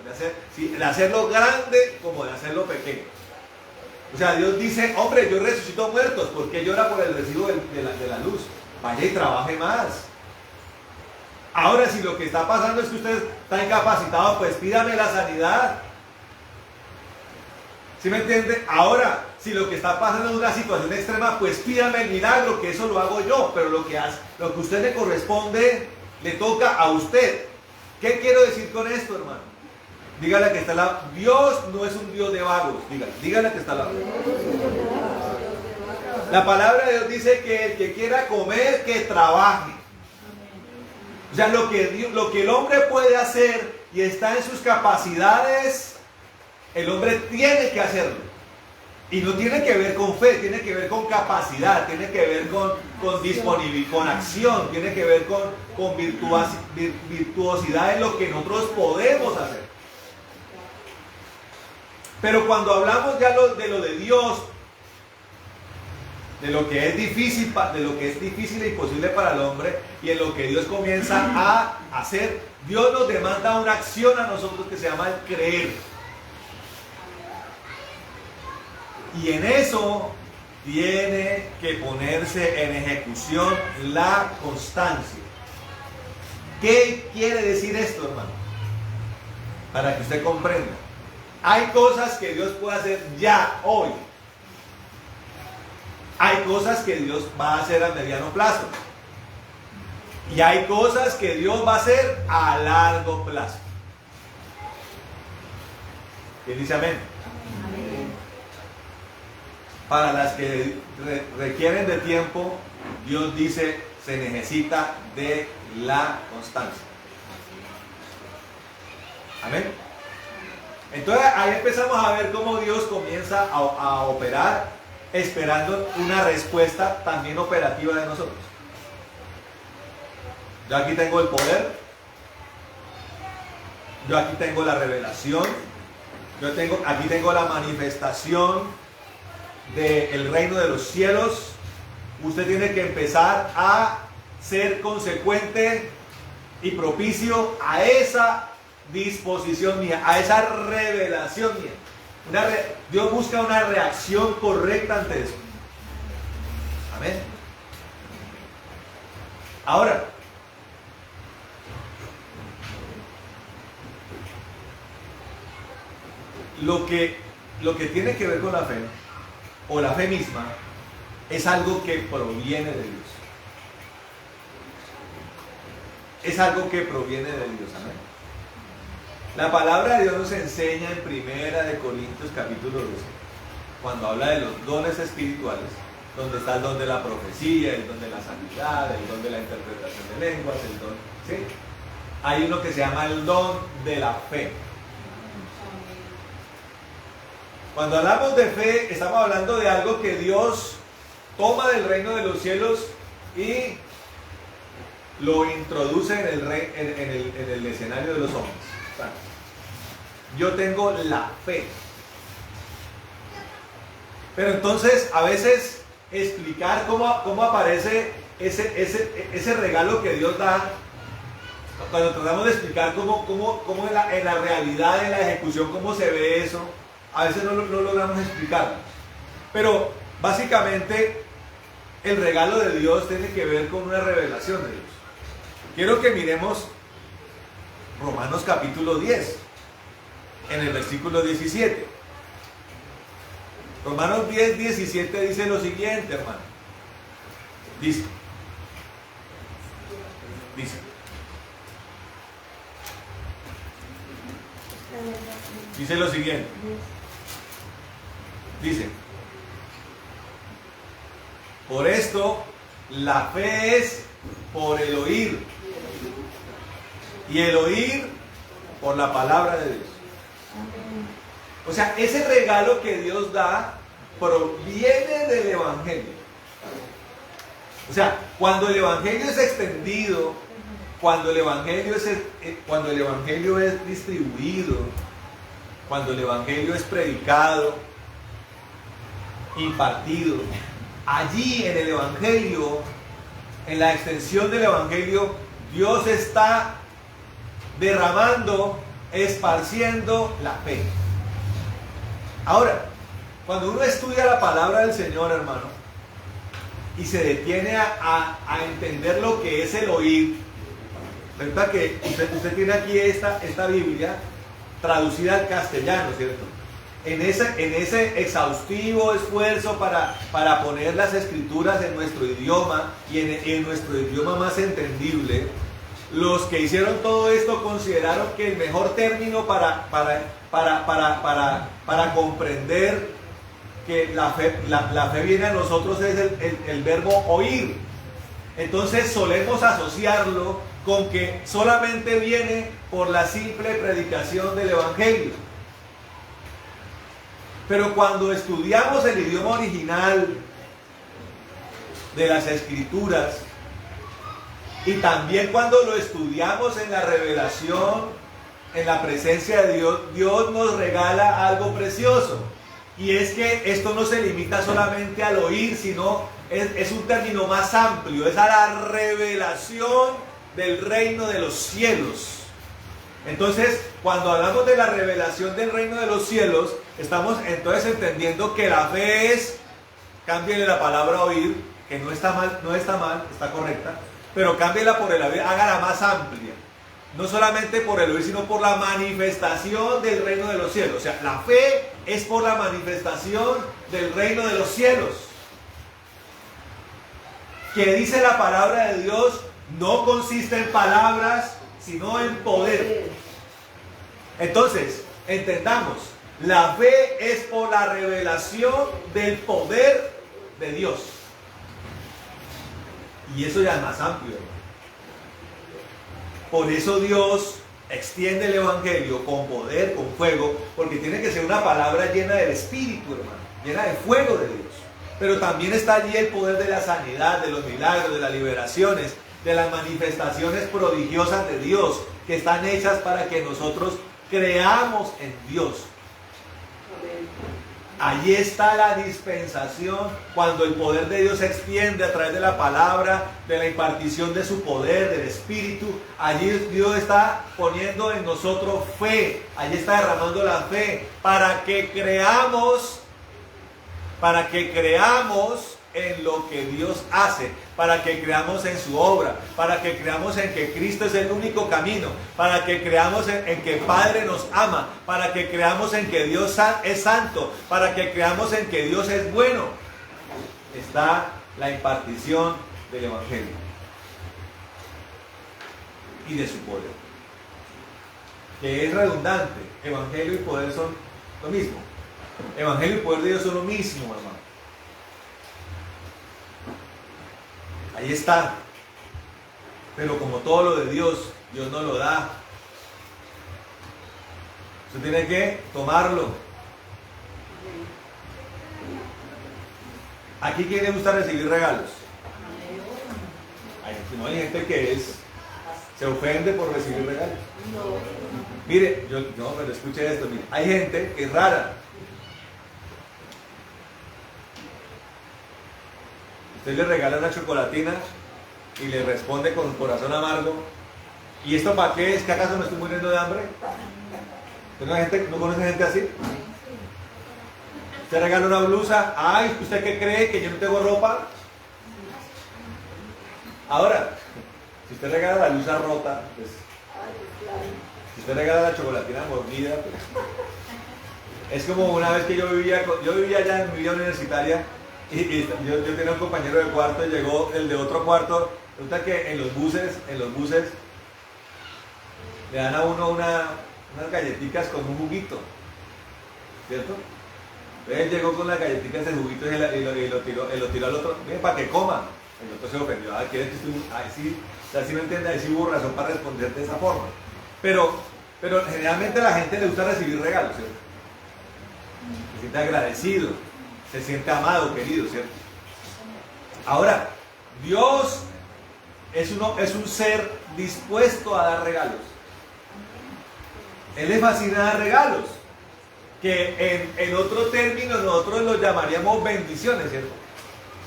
Speaker 1: de hacerlo grande como de hacerlo pequeño. O sea, Dios dice, hombre, yo resucito muertos, ¿por qué llora por el recibo de la luz? Vaya y trabaje más. Ahora, si lo que está pasando es que usted está incapacitado, pues pídame la sanidad. ¿Sí me entiende? Ahora, si lo que está pasando es una situación extrema, pues pídame el milagro, que eso lo hago yo, pero lo que a usted le corresponde, le toca a usted. ¿Qué quiero decir con esto, hermano? Dígale que está al lado. Dios no es un Dios de vagos. Dígale que está al lado. La palabra de Dios dice que el que quiera comer, que trabaje. O sea, lo que el hombre puede hacer y está en sus capacidades, el hombre tiene que hacerlo. Y no tiene que ver con fe, tiene que ver con capacidad, tiene que ver con disponibilidad, con acción, tiene que ver con virtuosidad en lo que nosotros podemos hacer. Pero cuando hablamos ya de lo de Dios, de lo que es difícil, e imposible para el hombre, y en lo que Dios comienza a hacer, Dios nos demanda una acción a nosotros que se llama el creer. Y en eso tiene que ponerse en ejecución la constancia. ¿Qué quiere decir esto, hermano? Para que usted comprenda. Hay cosas que Dios puede hacer ya, hoy. Hay cosas que Dios va a hacer a mediano plazo. Y hay cosas que Dios va a hacer a largo plazo. ¿Quién dice amén? Para las que requieren de tiempo, Dios dice, se necesita de la constancia. Amén. Entonces ahí empezamos a ver cómo Dios comienza a operar, esperando una respuesta también operativa de nosotros. Yo aquí tengo el poder, yo aquí tengo la revelación, aquí tengo la manifestación del reino de los cielos. Usted tiene que empezar a ser consecuente y propicio a esa disposición mía, a esa revelación mía. Dios busca una reacción correcta ante eso. Amén. Ahora, lo que tiene que ver con la fe, o la fe misma, es algo que proviene de Dios. Es algo que proviene de Dios. Amén. La palabra de Dios nos enseña en 1 Corintios capítulo 12, cuando habla de los dones espirituales, donde está el don de la profecía, el don de la sanidad, el don de la interpretación de lenguas, el don, ¿sí? Hay uno que se llama el don de la fe. Cuando hablamos de fe, estamos hablando de algo que Dios toma del reino de los cielos y lo introduce en el escenario de los hombres. O sea, yo tengo la fe. Pero entonces, a veces, explicar cómo aparece ese regalo que Dios da, cuando tratamos de explicar cómo en la realidad, en la ejecución, cómo se ve eso, a veces no logramos explicarlo. Pero básicamente el regalo de Dios tiene que ver con una revelación de Dios. Quiero que miremos Romanos capítulo 10, en el versículo 17. Romanos 10, 17 dice lo siguiente, hermano. Dice lo siguiente. Dice, por esto la fe es por el oír, y el oír por la palabra de Dios. O sea, ese regalo que Dios da proviene del Evangelio. O sea, cuando el Evangelio es extendido, cuando el Evangelio es distribuido, cuando el Evangelio es predicado, impartido, allí en el Evangelio, en la extensión del Evangelio, Dios está derramando, esparciendo la fe. Ahora, cuando uno estudia la palabra del Señor, hermano, y se detiene a entender lo que es el oír, resulta que usted tiene aquí esta Biblia traducida al castellano, ¿cierto? En ese exhaustivo esfuerzo para poner las escrituras en nuestro idioma y en nuestro idioma más entendible, los que hicieron todo esto consideraron que el mejor término para comprender que la fe viene a nosotros es el verbo oír. Entonces solemos asociarlo con que solamente viene por la simple predicación del Evangelio. Pero cuando estudiamos el idioma original de las Escrituras, y también cuando lo estudiamos en la revelación, en la presencia de Dios, Dios nos regala algo precioso. Y es que esto no se limita solamente al oír, sino es un término más amplio, es a la revelación del reino de los cielos. Entonces, cuando hablamos de la revelación del reino de los cielos, estamos entonces entendiendo que la fe es, cámbiale la palabra oír, que no está mal, está correcta, pero cámbiala por el oír, hágala más amplia. No solamente por el oír, sino por la manifestación del reino de los cielos. O sea, la fe es por la manifestación del reino de los cielos. Que dice la palabra de Dios, no consiste en palabras, sino en poder. Entonces, entendamos, la fe es por la revelación del poder de Dios. Y eso ya es más amplio. Por eso Dios extiende el Evangelio con poder, con fuego, porque tiene que ser una palabra llena del Espíritu, hermano, llena de fuego de Dios. Pero también está allí el poder de la sanidad, de los milagros, de las liberaciones, de las manifestaciones prodigiosas de Dios, que están hechas para que nosotros creamos en Dios. Allí está la dispensación, cuando el poder de Dios se extiende a través de la palabra, de la impartición de su poder, del Espíritu. Allí Dios está poniendo en nosotros fe, allí está derramando la fe, para que creamos en lo que Dios hace, para que creamos en su obra, para que creamos en que Cristo es el único camino, para que creamos en que el Padre nos ama, para que creamos en que Dios es santo, para que creamos en que Dios es bueno. Está la impartición del Evangelio y de su poder, que es redundante. Evangelio y poder son lo mismo. Evangelio y poder de Dios son lo mismo, hermano. Ahí está. Pero como todo lo de Dios, Dios no lo da. Usted tiene que tomarlo. ¿Aquí quién le gusta recibir regalos? Hay gente que se ofende por recibir regalos. Mire, pero escuche esto, mire. Hay gente que es rara. Usted le regala una chocolatina y le responde con corazón amargo. ¿Y esto para qué? ¿Es que acaso me estoy muriendo de hambre? ¿No conoce gente así? Usted regala una blusa. Ay, ¿usted qué cree? ¿Que yo no tengo ropa? Ahora, si usted regala la blusa rota, pues, si usted regala la chocolatina mordida, pues, es como una vez que yo vivía allá en mi vida universitaria. Y yo tenía un compañero de cuarto y llegó el de otro cuarto. Resulta que en los buses le dan a uno unas galletitas con un juguito, ¿cierto? Entonces él llegó con las galletitas de juguito y lo tiró al otro, para que coma. El otro se ofendió. ¿Quieres que sí? O sea, si me entiende, ahí sí hubo razón para responder de esa forma. Pero generalmente a la gente le gusta recibir regalos, ¿cierto? Se siente agradecido, se siente amado, querido, ¿cierto? Ahora, Dios es un ser dispuesto a dar regalos. Él le fascina dar regalos, que en otro término nosotros los llamaríamos bendiciones, ¿cierto?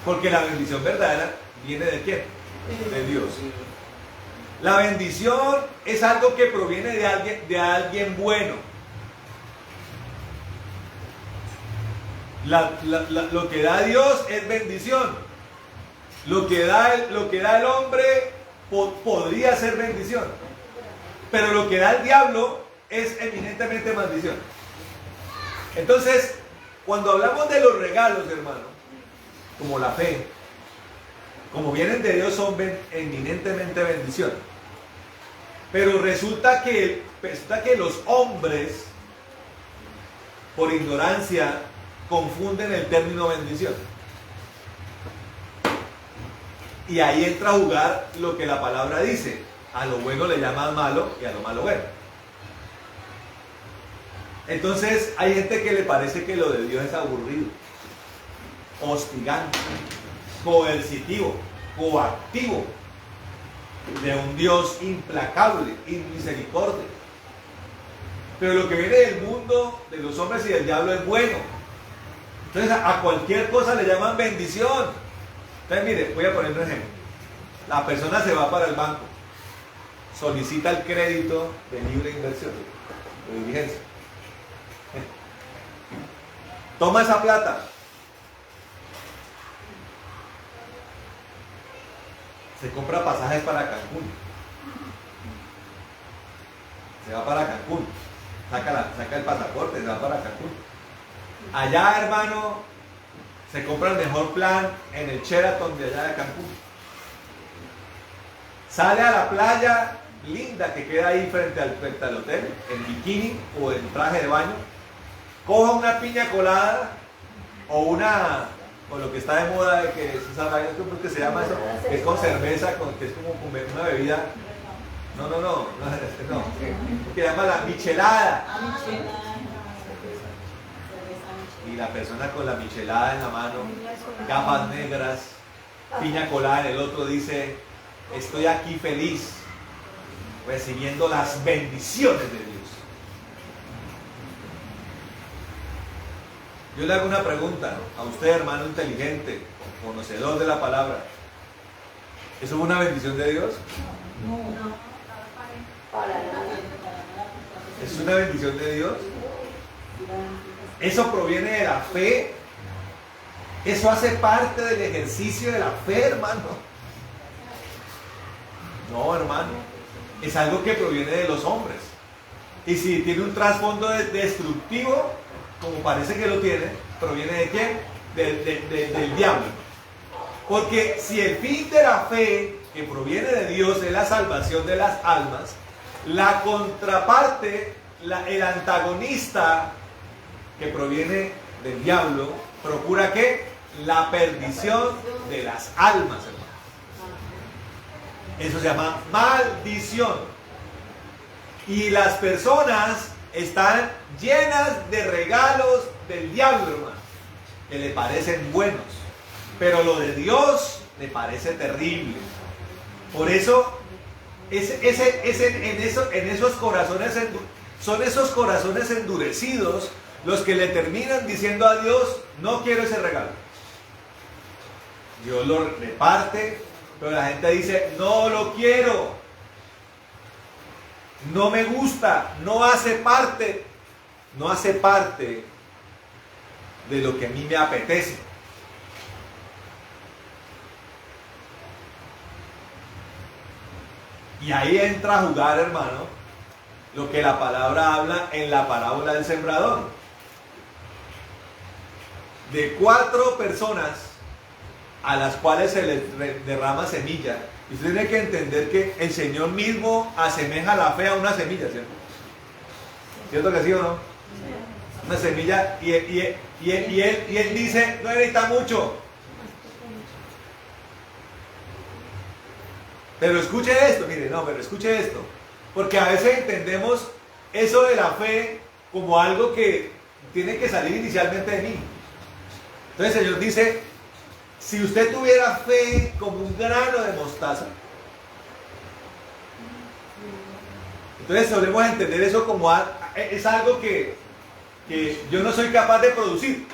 Speaker 1: Porque la bendición verdadera viene de ¿quién? De Dios. La bendición es algo que proviene de alguien bueno. Lo que da Dios es bendición. Lo que da el hombre podría ser bendición. Pero lo que da el diablo es eminentemente maldición. Entonces, cuando hablamos de los regalos, hermano, como la fe, como vienen de Dios, son eminentemente bendición. Pero resulta que los hombres, por ignorancia, confunden el término bendición. Y ahí entra a jugar lo que la palabra dice. A lo bueno le llaman malo y a lo malo bueno. Entonces hay gente que le parece que lo de Dios es aburrido, hostigante, coercitivo, coactivo, de un Dios implacable, inmisericordia. Pero lo que viene del mundo, de los hombres y del diablo, es bueno. Entonces a cualquier cosa le llaman bendición. Entonces mire, voy a poner un ejemplo. La persona se va para el banco, solicita el crédito de libre inversión, de diligencia. Toma esa plata. Se compra pasajes para Cancún. Se va para Cancún. Saca el pasaporte, se va para Cancún. Allá, hermano, se compra el mejor plan en el Sheraton de allá de Cancún. Sale a la playa linda que queda ahí frente al hotel, en bikini o en traje de baño. Coja una piña colada o lo que está de moda, de que es esa vaina, ¿cómo es que se llama eso? Que es con cerveza, que es como una bebida. No, que se llama la michelada. Y la persona con la michelada en la mano, gafas negras, piña colada en el otro, dice: estoy aquí feliz, recibiendo las bendiciones de Dios. Yo le hago una pregunta a usted, hermano inteligente, conocedor de la palabra. ¿Eso es una bendición de Dios?
Speaker 2: No, para nada.
Speaker 1: ¿Es una bendición de Dios? Eso proviene de la fe. Eso hace parte del ejercicio de la fe, hermano. No, hermano. Es algo que proviene de los hombres. Y si tiene un trasfondo destructivo, como parece que lo tiene, ¿proviene de quién? Del diablo. Porque si el fin de la fe, que proviene de Dios, es la salvación de las almas, la contraparte, el antagonista que proviene del diablo, procura ¿qué? La perdición de las almas, hermano. Eso se llama maldición. Y las personas están llenas de regalos del diablo, hermano, que le parecen buenos, pero lo de Dios le parece terrible. Por eso, en esos corazones, son esos corazones endurecidos los que le terminan diciendo a Dios: no quiero ese regalo. Dios lo reparte, pero la gente dice: no lo quiero. No me gusta, no hace parte de lo que a mí me apetece. Y ahí entra a jugar, hermano, lo que la palabra habla en la parábola del sembrador. De 4 personas a las cuales se les derrama semilla. Y usted tiene que entender que el Señor mismo asemeja la fe a una semilla, ¿cierto? ¿Cierto que sí o no? Una semilla, y él dice: no necesita mucho. Pero escuche esto, mire, pero escuche esto. Porque a veces entendemos eso de la fe como algo que tiene que salir inicialmente de mí. Entonces el Señor dice: si usted tuviera fe como un grano de mostaza. Entonces solemos entender eso como es algo que yo no soy capaz de producir.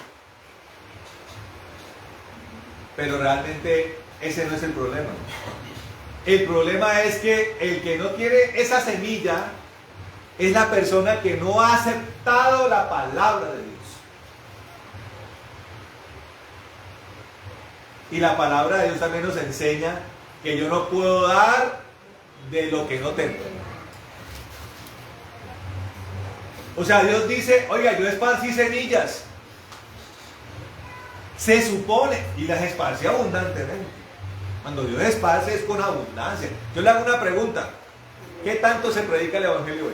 Speaker 1: Pero realmente ese no es el problema. El problema es que el que no tiene esa semilla es la persona que no ha aceptado la palabra de Dios. Y la palabra de Dios también nos enseña que yo no puedo dar de lo que no tengo. O sea, Dios dice, oiga, yo esparcí semillas. Se supone, y las esparcí abundantemente. Cuando Dios esparce es con abundancia. Yo le hago una pregunta. ¿Qué tanto se predica el Evangelio hoy?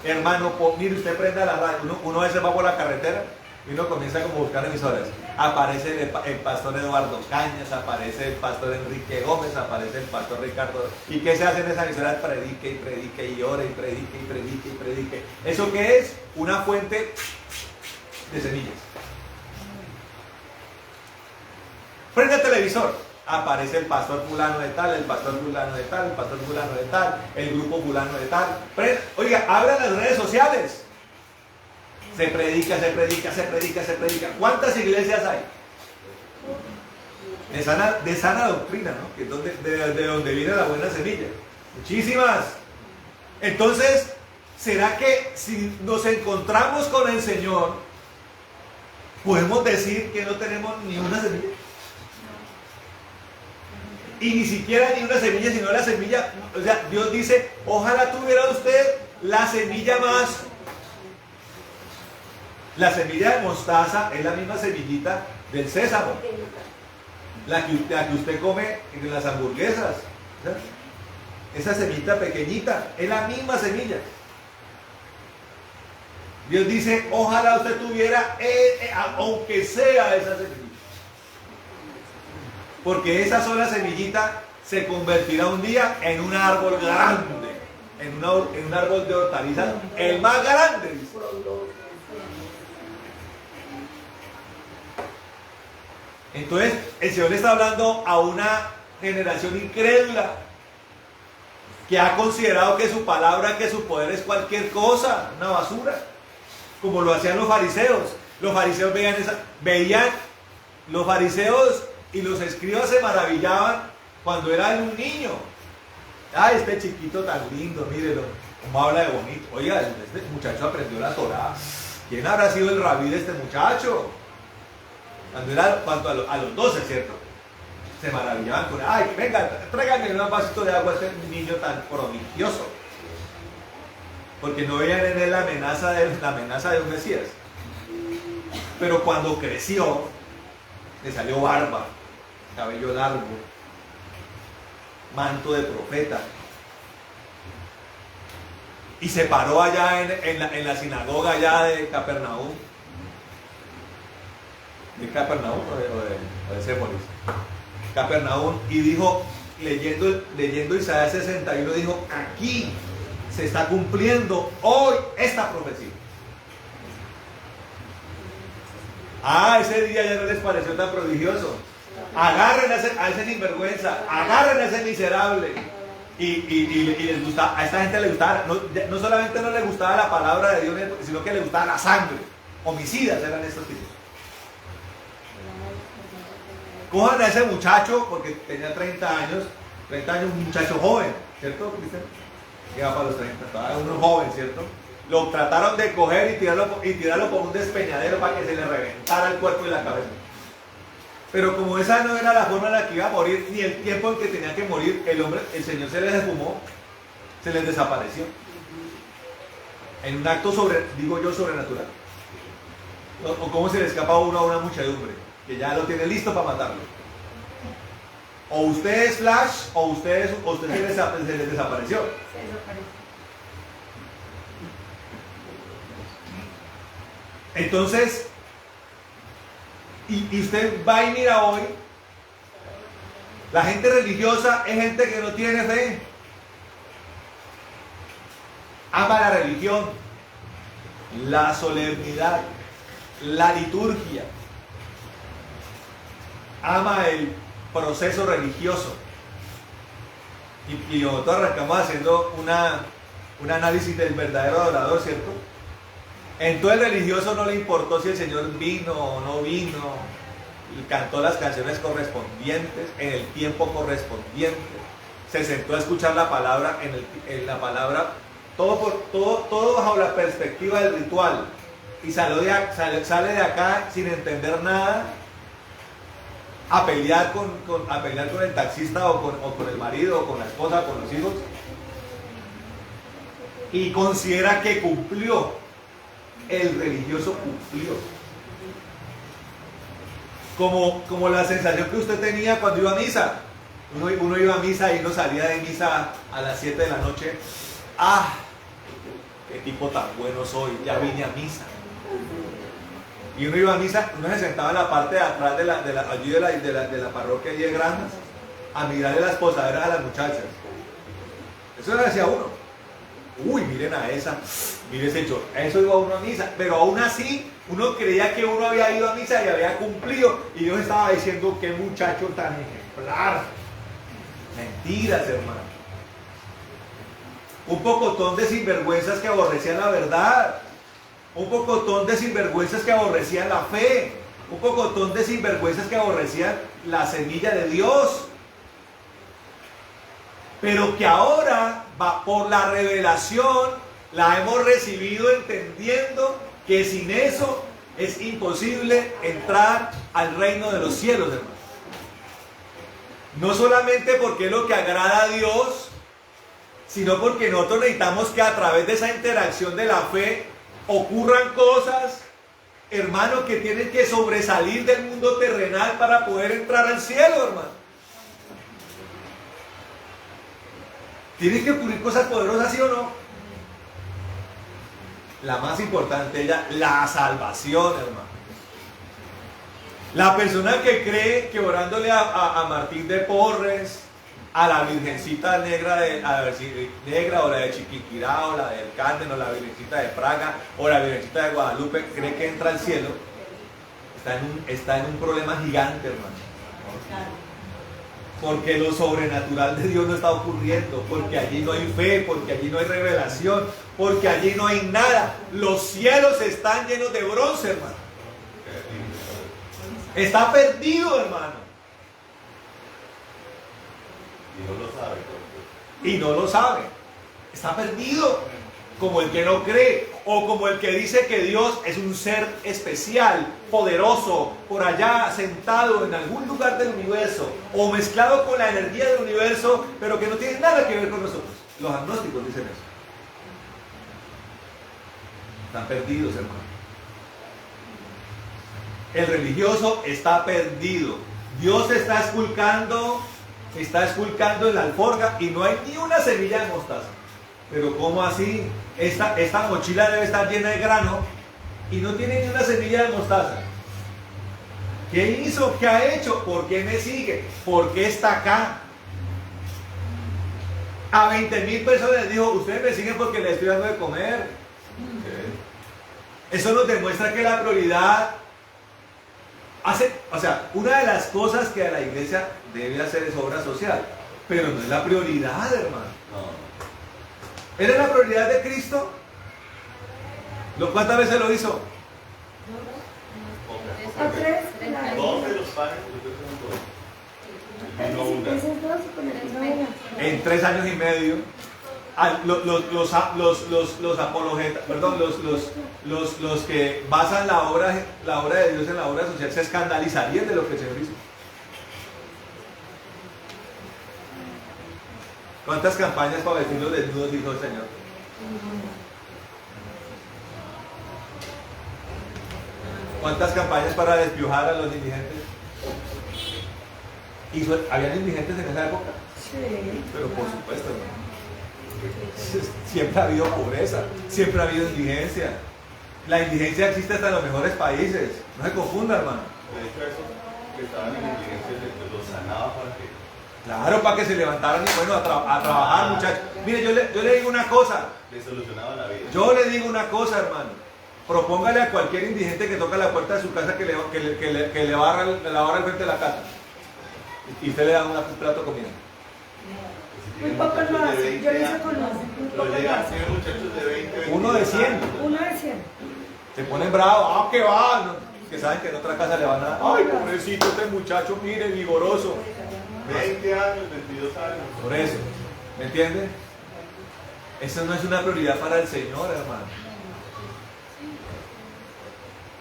Speaker 1: Hermano, mire, usted prenda la radio. Uno a veces va por la carretera y uno comienza como a buscar emisoras. Aparece el pastor Eduardo Cañas, aparece el pastor Enrique Gómez, aparece el pastor Ricardo. ¿Y qué se hace en esa emisora? Predique y predique y ore y predique y predique y predique. ¿Eso qué es? Una fuente de semillas. Prende el televisor, aparece el pastor fulano de tal, el pastor fulano de tal, el pastor fulano de tal, el grupo fulano de tal. Oiga, abran las redes sociales. Se predica, se predica, se predica, se predica. ¿Cuántas iglesias hay? De sana doctrina, ¿no? Que es de donde viene la buena semilla. Muchísimas. Entonces, ¿será que si nos encontramos con el Señor, podemos decir que no tenemos ni una semilla? Y ni siquiera ni una semilla, sino la semilla. O sea, Dios dice, ojalá tuviera usted la semilla más. La semilla de mostaza es la misma semillita del sésamo, la que usted come en las hamburguesas. ¿Verdad? Esa semillita pequeñita es la misma semilla. Dios dice, ojalá usted tuviera, aunque sea esa semillita. Porque esa sola semillita se convertirá un día en un árbol grande, en un árbol de hortalizas, el más grande. Dice. Entonces, el Señor está hablando a una generación incrédula que ha considerado que su palabra, que su poder es cualquier cosa, una basura, como lo hacían los fariseos. Los fariseos veían los fariseos y los escribas se maravillaban cuando era un niño. Ay, este chiquito tan lindo, mírelo, cómo habla de bonito. Oiga, este muchacho aprendió la Torá. ¿Quién habrá sido el rabí de este muchacho? Cuando a los 12, ¿cierto? Se maravillaban con, ay, venga, tráiganme un vasito de agua a este niño tan prodigioso. Porque no veían en él la amenaza de un Mesías. Pero cuando creció, le salió barba, cabello largo, manto de profeta. Y se paró allá en la sinagoga allá de Capernaum. ¿De Capernaum o de Sépolis? Capernaum, y dijo, leyendo Isaías 61, dijo, aquí se está cumpliendo hoy esta profecía. Ese día ya no les pareció tan prodigioso. Agarren a ese sinvergüenza, agarren a ese miserable. Y les gustaba, a esta gente le gustaba, no solamente no le gustaba la palabra de Dios, sino que le gustaba la sangre. Homicidas eran estos tipos. Cojan a ese muchacho, porque tenía 30 años, un muchacho joven, ¿cierto, Cristian? Llega para los 30, todavía uno joven, ¿cierto? Lo trataron de coger y tirarlo por un despeñadero para que se le reventara el cuerpo y la cabeza. Pero como esa no era la forma en la que iba a morir, ni el tiempo en que tenía que morir, el Señor se les esfumó, se les desapareció. En un acto sobrenatural. O cómo se le escapa uno a una muchedumbre, que ya lo tiene listo para matarlo. O usted es Flash, o usted se les desapareció. Entonces, y usted va y mira hoy, la gente religiosa es gente que no tiene fe. Ama la religión, la solemnidad, la liturgia. Ama el proceso religioso. Y nosotros arrancamos haciendo un análisis del verdadero adorador, ¿cierto? Entonces el religioso no le importó si el Señor vino o no vino, cantó las canciones correspondientes, en el tiempo correspondiente, se sentó a escuchar la palabra, en la palabra, todo bajo la perspectiva del ritual, y sale de acá sin entender nada, a pelear con el taxista o con el marido o con la esposa o con los hijos, y considera que cumplió. El religioso cumplió. Como la sensación que usted tenía cuando iba a misa. Uno iba a misa y uno salía de misa a las 7 de la noche. ¡Ah! ¡Qué tipo tan bueno soy! Ya vine a misa. Y uno iba a misa, uno se sentaba en la parte de atrás de la parroquia allí de Granjas a mirarle las posaderas a las muchachas. Eso le decía uno. Uy, miren a esa, miren ese hecho. Eso iba uno a misa, pero aún así uno creía que uno había ido a misa y había cumplido. Y Dios estaba diciendo, qué muchacho tan ejemplar. Mentiras, hermano. Un pocotón de sinvergüenzas que aborrecían la verdad. Un pocotón de sinvergüenzas que aborrecían la fe. Un pocotón de sinvergüenzas que aborrecían la semilla de Dios. Pero que ahora, por la revelación, la hemos recibido entendiendo que sin eso es imposible entrar al reino de los cielos, hermano. No solamente porque es lo que agrada a Dios, sino porque nosotros necesitamos que a través de esa interacción de la fe ocurran cosas, hermano, que tienen que sobresalir del mundo terrenal para poder entrar al cielo, hermano. Tienen que ocurrir cosas poderosas, ¿sí o no? La más importante, la salvación, hermano. La persona que cree que orándole a Martín de Porres, a la Virgencita negra, o la de Chiquinquirá, o la del Carmen, o la Virgencita de Praga, o la Virgencita de Guadalupe, cree que entra al cielo, está en un problema gigante, hermano. Porque lo sobrenatural de Dios no está ocurriendo, porque allí no hay fe, porque allí no hay revelación, porque allí no hay nada. Los cielos están llenos de bronce, hermano. Está perdido, hermano. Y no lo sabe. Está perdido. Como el que no cree, o como el que dice que Dios es un ser especial, poderoso, por allá sentado en algún lugar del universo, o mezclado con la energía del universo, pero que no tiene nada que ver con nosotros. Los agnósticos dicen eso. Están perdidos, hermano. El religioso está perdido. Dios está esculcando en la alforja y no hay ni una semilla de mostaza. Pero ¿cómo así? Esta mochila debe estar llena de grano y no tiene ni una semilla de mostaza. ¿Qué hizo? ¿Qué ha hecho? ¿Por qué me sigue? ¿Por qué está acá? A 20,000 personas les dijo, ustedes me siguen porque les estoy dando de comer. Eso nos demuestra que la prioridad una de las cosas que la iglesia debe hacer es obra social, pero no es la prioridad, hermano. ¿Era la prioridad de Cristo? ¿Cuántas veces lo hizo?
Speaker 3: Dos de los panes,
Speaker 1: en 3 años y medio. Los apologetas, perdón, los que basan la obra de Dios en la obra social se escandalizarían de lo que el Señor hizo. ¿Cuántas campañas para vestirlos desnudos dijo el Señor? ¿Cuántas campañas para despiojar a los indigentes? ¿Habían indigentes en esa época?
Speaker 2: Sí.
Speaker 1: Pero por supuesto, ¿no? Siempre ha habido pobreza, siempre ha habido indigencia. La indigencia existe hasta en los mejores países. No se confunda, hermano.
Speaker 3: De hecho, eso que estaban en indigencia los sanaba para que...
Speaker 1: Claro, para que se levantaran y bueno, a trabajar, muchachos. Mire, yo le digo una cosa.
Speaker 3: Le solucionaba la vida.
Speaker 1: Yo le digo una cosa, hermano. Propóngale a cualquier indigente que toca la puerta de su casa que le barra el frente de la casa. Y usted le da un plato de comida.
Speaker 2: Muy pocos lo hacen, yo les conozco.
Speaker 3: Tiene muchachos de 20,
Speaker 1: 1 de 100.
Speaker 2: 1 de 100.
Speaker 1: Se ponen bravos. ¿Qué va? que saben que en otra casa le van a dar, ay, pobrecito este muchacho, mire, vigoroso.
Speaker 3: 20 años, 22 años.
Speaker 1: Por eso, ¿me entiende? Eso no es una prioridad para el Señor, hermano.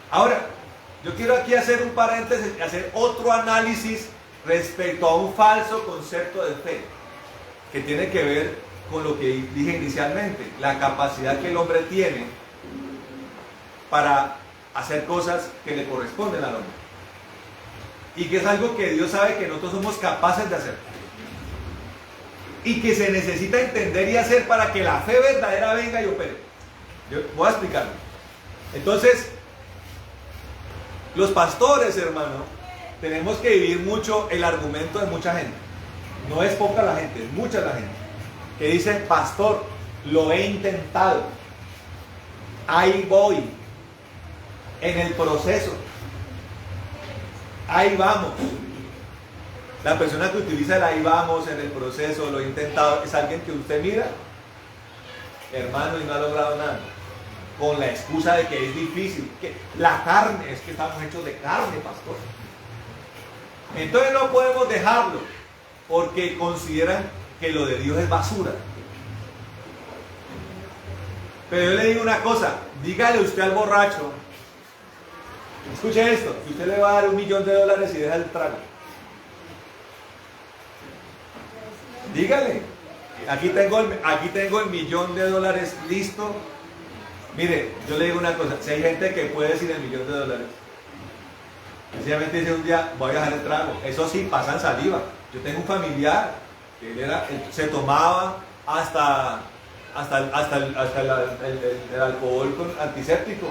Speaker 1: Ahora, yo quiero aquí hacer un paréntesis, hacer otro análisis respecto a un falso concepto de fe, que tiene que ver con lo que dije inicialmente, la capacidad que el hombre tiene para hacer cosas que le corresponden al hombre. Y que es algo que Dios sabe que nosotros somos capaces de hacer. Y que se necesita entender y hacer para que la fe verdadera venga y opere. Yo voy a explicarlo. Entonces, los pastores, hermano, tenemos que vivir mucho el argumento de mucha gente. No es poca la gente, es mucha la gente. Que dice, pastor, lo he intentado. Ahí voy. En el proceso. Ahí vamos. La persona que utiliza el ahí vamos, en el proceso, lo he intentado, es alguien que usted mira, hermano, y no ha logrado nada. Con la excusa de que es difícil. Que la carne, es que estamos hechos de carne, pastor. Entonces no podemos dejarlo, porque consideran que lo de Dios es basura. Pero yo le digo una cosa, dígale usted al borracho, escuche esto, si usted le va a dar $1 millón y deja el trago, dígale, aquí tengo el $1 millón listo. Mire, yo le digo una cosa, si hay gente que puede sin el $1 millón, sencillamente dice un día, voy a dejar el trago. Eso sí, pasan saliva. Yo tengo un familiar que él se tomaba hasta el alcohol con antiséptico.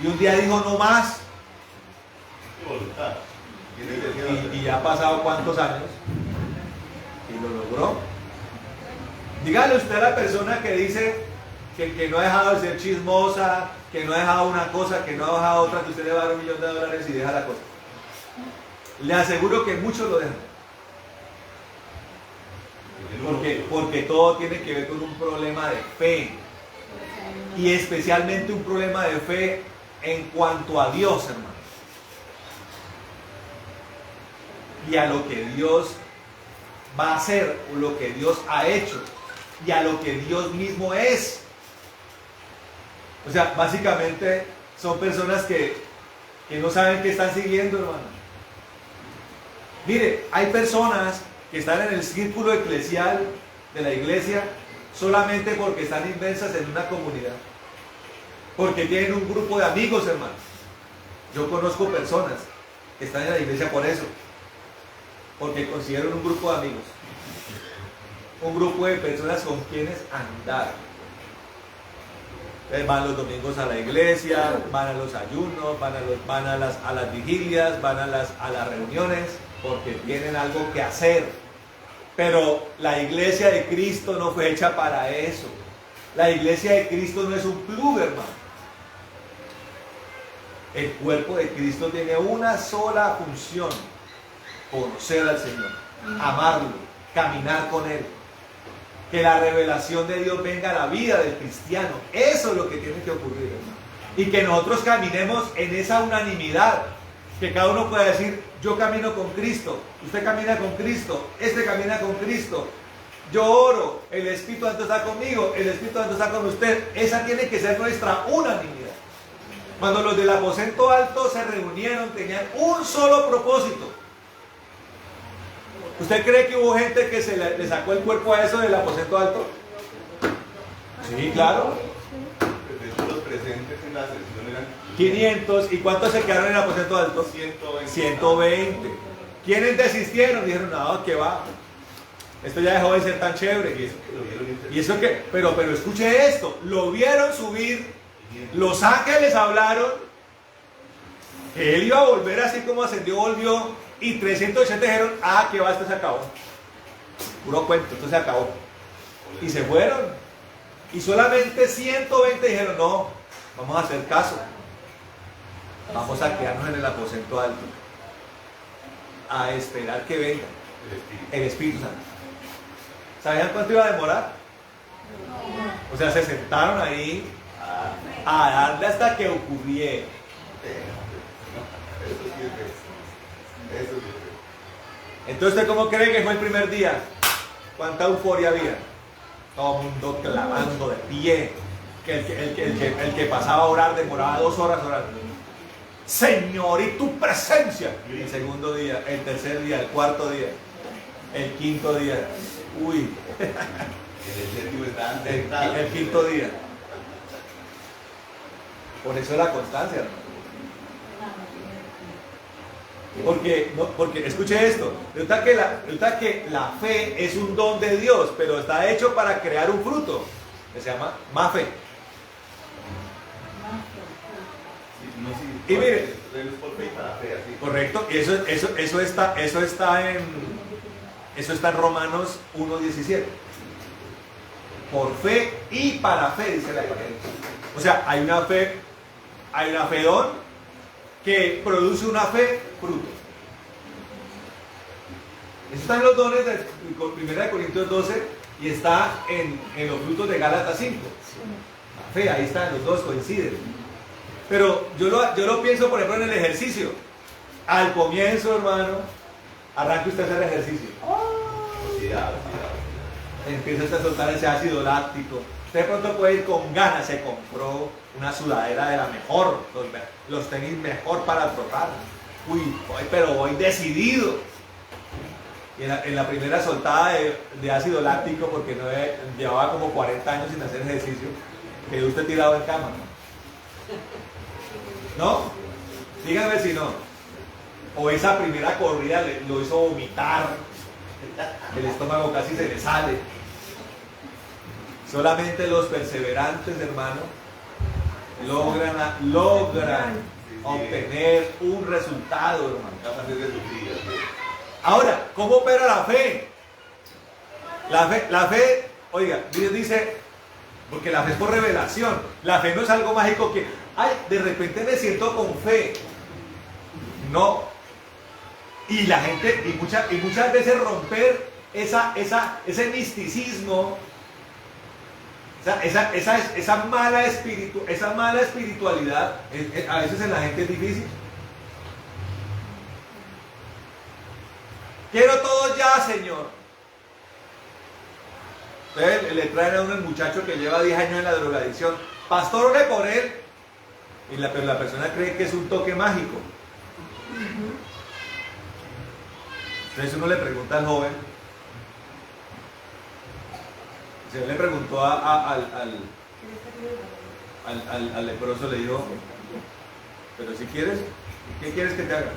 Speaker 1: Y un día dijo, no más. Y ya ha pasado cuántos años. Y lo logró. Dígale usted a la persona que dice que no ha dejado de ser chismosa, que no ha dejado una cosa, que no ha dejado otra, que usted le va a dar $1 millón y deja la cosa. Le aseguro que muchos lo dejan. Porque todo tiene que ver con un problema de fe. Y especialmente un problema de fe en cuanto a Dios, hermano. Y a lo que Dios va a hacer, o lo que Dios ha hecho, y a lo que Dios mismo es. O sea, básicamente son personas que no saben qué están siguiendo, hermano. Mire, hay personas que están en el círculo eclesial de la iglesia solamente porque están inmersas en una comunidad. Porque tienen un grupo de amigos, hermano. Yo conozco personas que están en la iglesia por eso. Porque consideran un grupo de amigos. Un grupo de personas con quienes andar. Van los domingos a la iglesia, van a los ayunos, van a las vigilias, van a las reuniones, porque tienen algo que hacer. Pero la iglesia de Cristo no fue hecha para eso. La iglesia de Cristo no es un club, hermano. El cuerpo de Cristo tiene una sola función: conocer al Señor, amarlo, caminar con Él. Que la revelación de Dios venga a la vida del cristiano. Eso es lo que tiene que ocurrir, hermano. Y que nosotros caminemos en esa unanimidad. Que cada uno pueda decir, yo camino con Cristo, usted camina con Cristo, este camina con Cristo. Yo oro, el Espíritu Santo está conmigo, el Espíritu Santo está con usted. Esa tiene que ser nuestra unanimidad. Cuando los del aposento alto se reunieron, tenían un solo propósito. ¿Usted cree que hubo gente que le sacó el cuerpo a eso del aposento alto? Sí, claro.
Speaker 3: Los presentes en la sesión eran
Speaker 1: 500. ¿Y cuántos se quedaron en el aposento alto? 120. ¿Quiénes desistieron? Dijeron, no, ¿qué va? Esto ya dejó de ser tan chévere. Y eso que, pero escuche esto, lo vieron subir, los ángeles hablaron, que él iba a volver así como ascendió, volvió. Y 380 dijeron, que va, esto se acabó. Puro cuento, esto se acabó. Y se fueron. Y solamente 120 dijeron, no, vamos a hacer caso. Vamos a quedarnos en el aposento alto. A esperar que venga el Espíritu Santo. ¿Sabían cuánto iba a demorar? O sea, se sentaron ahí a darle hasta que ocurriera.
Speaker 3: Eso sí es feo. Eso sí es feo.
Speaker 1: Entonces, ¿usted cómo cree que fue el primer día? ¿Cuánta euforia había? Todo el mundo clamando de pie. El que pasaba a orar demoraba 2 horas orando. Señor, y tu presencia. El segundo día, el tercer día, el cuarto día, el quinto día. Uy.
Speaker 3: El séptimo está
Speaker 1: El quinto día. Por eso la constancia, hermano. Porque escuche esto, resulta que la fe es un don de Dios, pero está hecho para crear un fruto, que se llama más fe. Y mire, correcto, y eso está en Romanos 1:17. Por fe y para fe, dice la palabra. O sea, hay una fe don que produce una fe fruto. Eso está en los dones de 1 Corintios 12 y está en los frutos de Gálatas 5. La fe, ahí están, los dos coinciden. Pero yo lo pienso, por ejemplo, en el ejercicio. Al comienzo, hermano, arranque usted a hacer ejercicio. Empieza usted a soltar ese ácido láctico. Usted de pronto puede ir con ganas, se compró una sudadera de la mejor, los tenis mejor para trotar. Uy, pero voy decidido. Y en la primera soltada de ácido láctico, porque llevaba como 40 años sin hacer ejercicio, quedó usted tirado en cama. ¿No? Díganme si no. O esa primera corrida lo hizo vomitar. El estómago casi se le sale. Solamente los perseverantes, hermano, logran obtener un resultado, hermano. Ahora, ¿cómo opera la fe? La fe, oiga, Dios dice, porque la fe es por revelación. La fe no es algo mágico que, ay, de repente me siento con fe. No. Y la gente, y muchas veces romper ese misticismo, esa mala espiritualidad, a veces en la gente es difícil. Quiero todo ya, Señor. Entonces le traen a uno el muchacho que lleva 10 años en la drogadicción. Pastor, ore por él. Pero la persona cree que es un toque mágico. Entonces uno le pregunta al joven. Si él le preguntó al leproso, le dijo, pero si quieres, ¿qué quieres que te haga?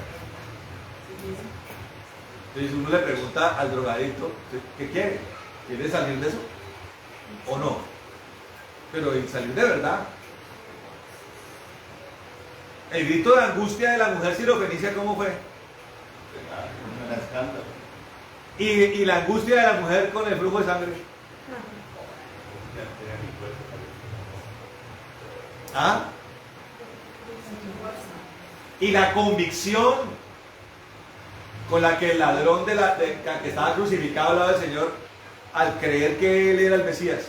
Speaker 1: Entonces uno le pregunta al drogadicto, ¿qué quiere? ¿Quiere salir de eso? ¿O no? Pero ¿y salir de verdad? El grito de angustia de la mujer sirofenicia, ¿cómo fue? Y la angustia de la mujer con el flujo de sangre. ¿Ah? Y la convicción con la que el ladrón que estaba crucificado al lado del Señor, al creer que él era el Mesías,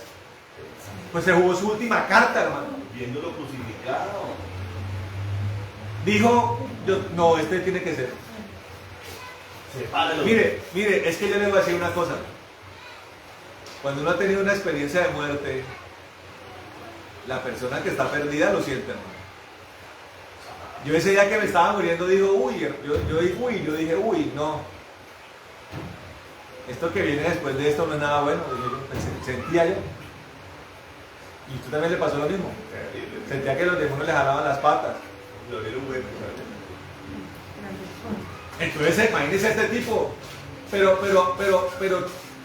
Speaker 1: pues se jugó su última carta, hermano.
Speaker 3: Viéndolo crucificado.
Speaker 1: Dijo, no, este tiene que ser. Mire, es que yo le voy a decir una cosa. Cuando uno ha tenido una experiencia de muerte, la persona que está perdida lo siente, hermano. Yo ese día que me estaba muriendo digo, yo dije, no. Esto que viene después de esto no es nada bueno. Sentía yo. Y tú también le pasó lo mismo. Sentía que los demonios le jalaban las patas. Entonces imagínese este tipo. Pero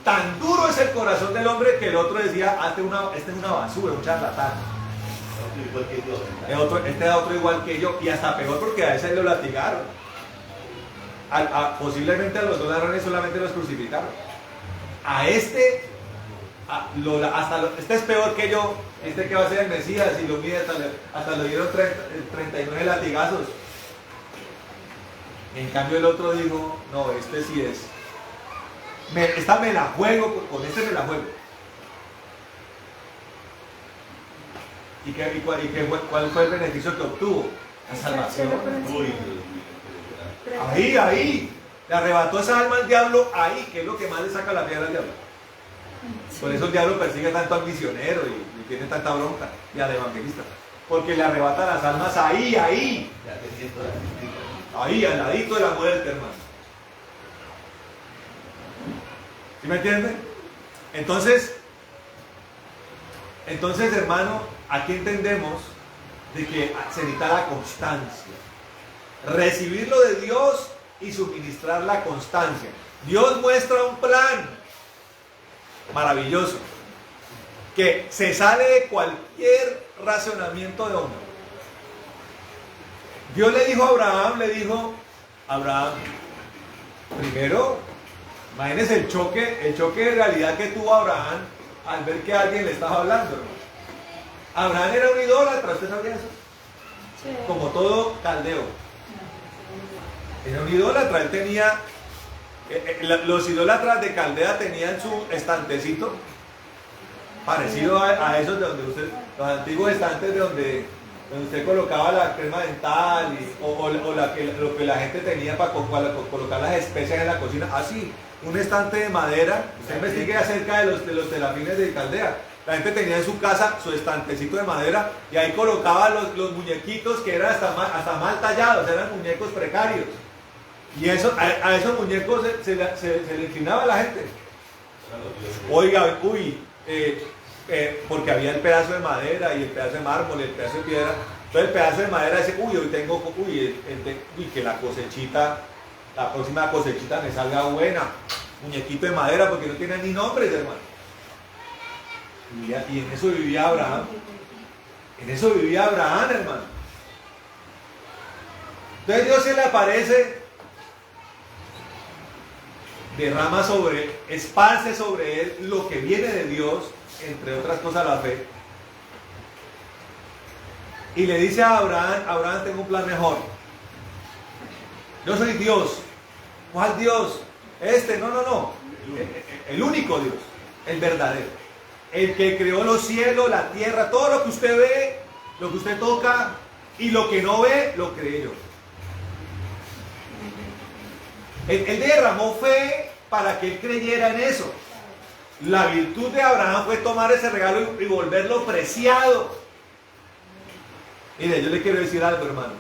Speaker 1: tan duro es el corazón del hombre que el otro decía, este es una basura, un charlatán. Este era otro igual que yo, y hasta peor porque a ese lo latigaron. Posiblemente a los 2 ladrones solamente los crucificaron. A este, este es peor que yo, este que va a ser el Mesías, y lo mide hasta le dieron 39 latigazos. En cambio el otro dijo, no, este sí es. Esta me la juego, con este me la juego. ¿Y cuál fue el beneficio que obtuvo? La salvación.
Speaker 3: Uy, Dios mío,
Speaker 1: Ahí. Le arrebató esa alma al diablo ahí, que es lo que más le saca la piedra al diablo. Por eso el diablo persigue tanto al misionero y tiene tanta bronca, y al evangelista. Porque le arrebata las almas ahí.
Speaker 3: ya te siento la crítica.
Speaker 1: Ahí, al ladito de la muerte, hermano. ¿Sí me entiende? Entonces, hermano, aquí entendemos de que se necesita la constancia. Recibir lo de Dios y suministrar la constancia. Dios muestra un plan maravilloso que se sale de cualquier racionamiento de hombre. Dios le dijo a Abraham, primero, imagínense el choque de realidad que tuvo Abraham al ver que alguien le estaba hablando. Abraham era un idólatra, ¿usted sabía eso?
Speaker 2: Sí.
Speaker 1: Como todo caldeo. Era un idólatra, él tenía, los idólatras de Caldea tenían su estantecito, parecido a esos de donde usted, los antiguos estantes de donde usted colocaba la crema dental o lo que la gente tenía para colocar las especias en la cocina, así, un estante de madera. Usted investigue acerca de los terafines de Caldea. La gente tenía en su casa su estantecito de madera y ahí colocaba los muñequitos que eran hasta mal tallados, eran muñecos precarios. Y eso, a esos muñecos se le inclinaba a la gente. Oiga, porque había el pedazo de madera y el pedazo de mármol y el pedazo de piedra. Entonces el pedazo de madera dice, hoy tengo, que la próxima cosechita me salga buena. Muñequito de madera, porque no tiene ni nombres, hermano. Y en eso vivía Abraham. Hermano. Entonces Dios se le aparece, esparce sobre él lo que viene de Dios, entre otras cosas la fe. Y le dice a Abraham, tengo un plan mejor. Yo soy Dios. ¿Cuál Dios? No. El único Dios, el verdadero. El que creó los cielos, la tierra, todo lo que usted ve, lo que usted toca y lo que no ve, lo creé yo. Él derramó fe para que él creyera en eso. La virtud de Abraham fue tomar ese regalo y volverlo preciado. Mire, yo le quiero decir algo, hermano.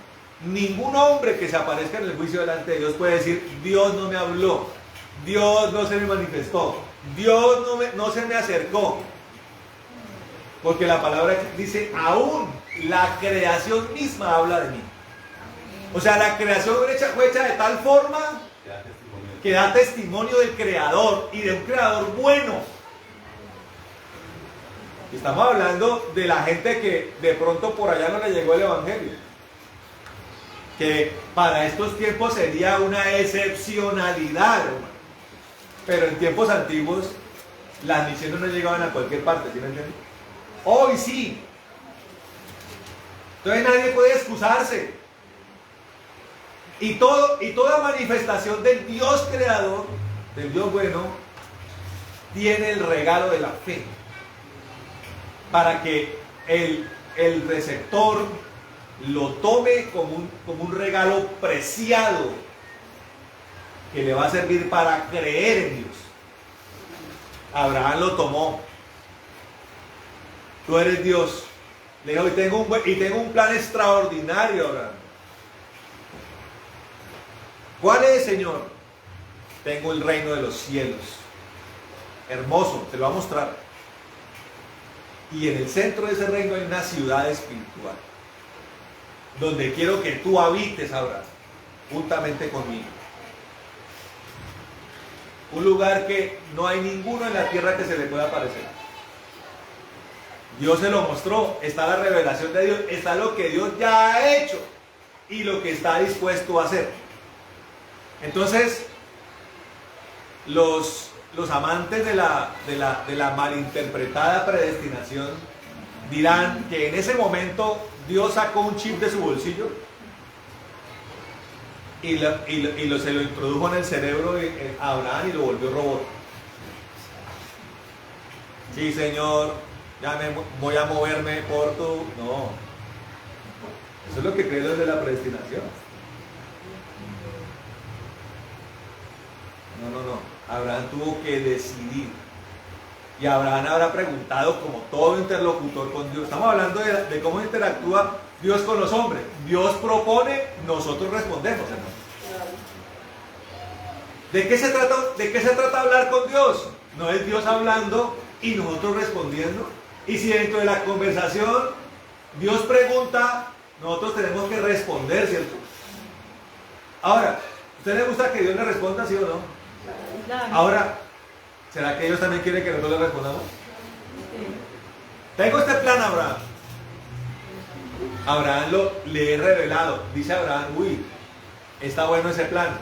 Speaker 1: Ningún hombre que se aparezca en el juicio delante de Dios puede decir, Dios no me habló, Dios no se me manifestó, Dios no se me acercó. Porque la palabra dice, aún la creación misma habla de mí. O sea, la creación fue hecha de tal forma que da testimonio del Creador y de un Creador bueno. Estamos hablando de la gente que de pronto por allá no le llegó el Evangelio, que para estos tiempos sería una excepcionalidad, hermano. Pero en tiempos antiguos las misiones no llegaban a cualquier parte, ¿sí me entienden? Hoy sí. Entonces nadie puede excusarse. Y toda manifestación del Dios creador, del Dios bueno, tiene el regalo de la fe. Para que el receptor lo tome como un regalo preciado que le va a servir para creer en Dios. Abraham lo tomó. Tú eres Dios. Le dijo, y tengo un plan extraordinario, Abraham. ¿Cuál es, Señor? Tengo el reino de los cielos. Hermoso, te lo voy a mostrar. Y en el centro de ese reino hay una ciudad espiritual, donde quiero que tú habites, Abraham, juntamente conmigo. Un lugar que no hay ninguno en la tierra que se le pueda parecer. Dios se lo mostró, está la revelación de Dios, está lo que Dios ya ha hecho y lo que está dispuesto a hacer. Entonces, los amantes de la malinterpretada predestinación dirán que en ese momento Dios sacó un chip de su bolsillo y se lo introdujo en el cerebro de Abraham y lo volvió robot. Sí, Señor, ya voy a moverme por tu... No. Eso es lo que creen los de la predestinación. No. Abraham tuvo que decidir. Y Abraham habrá preguntado como todo interlocutor con Dios. Estamos hablando de cómo interactúa Dios con los hombres. Dios propone, nosotros respondemos, hermano. ¿De qué se trata hablar con Dios? No es Dios hablando y nosotros respondiendo. Y si dentro de la conversación Dios pregunta, nosotros tenemos que responder, ¿cierto? Ahora, ¿a usted le gusta que Dios le responda, sí o no? Ahora, ¿será que Dios también quiere que nosotros le respondamos? Tengo este plan, Abraham. Abraham le he revelado. Dice Abraham, uy, está bueno ese plan.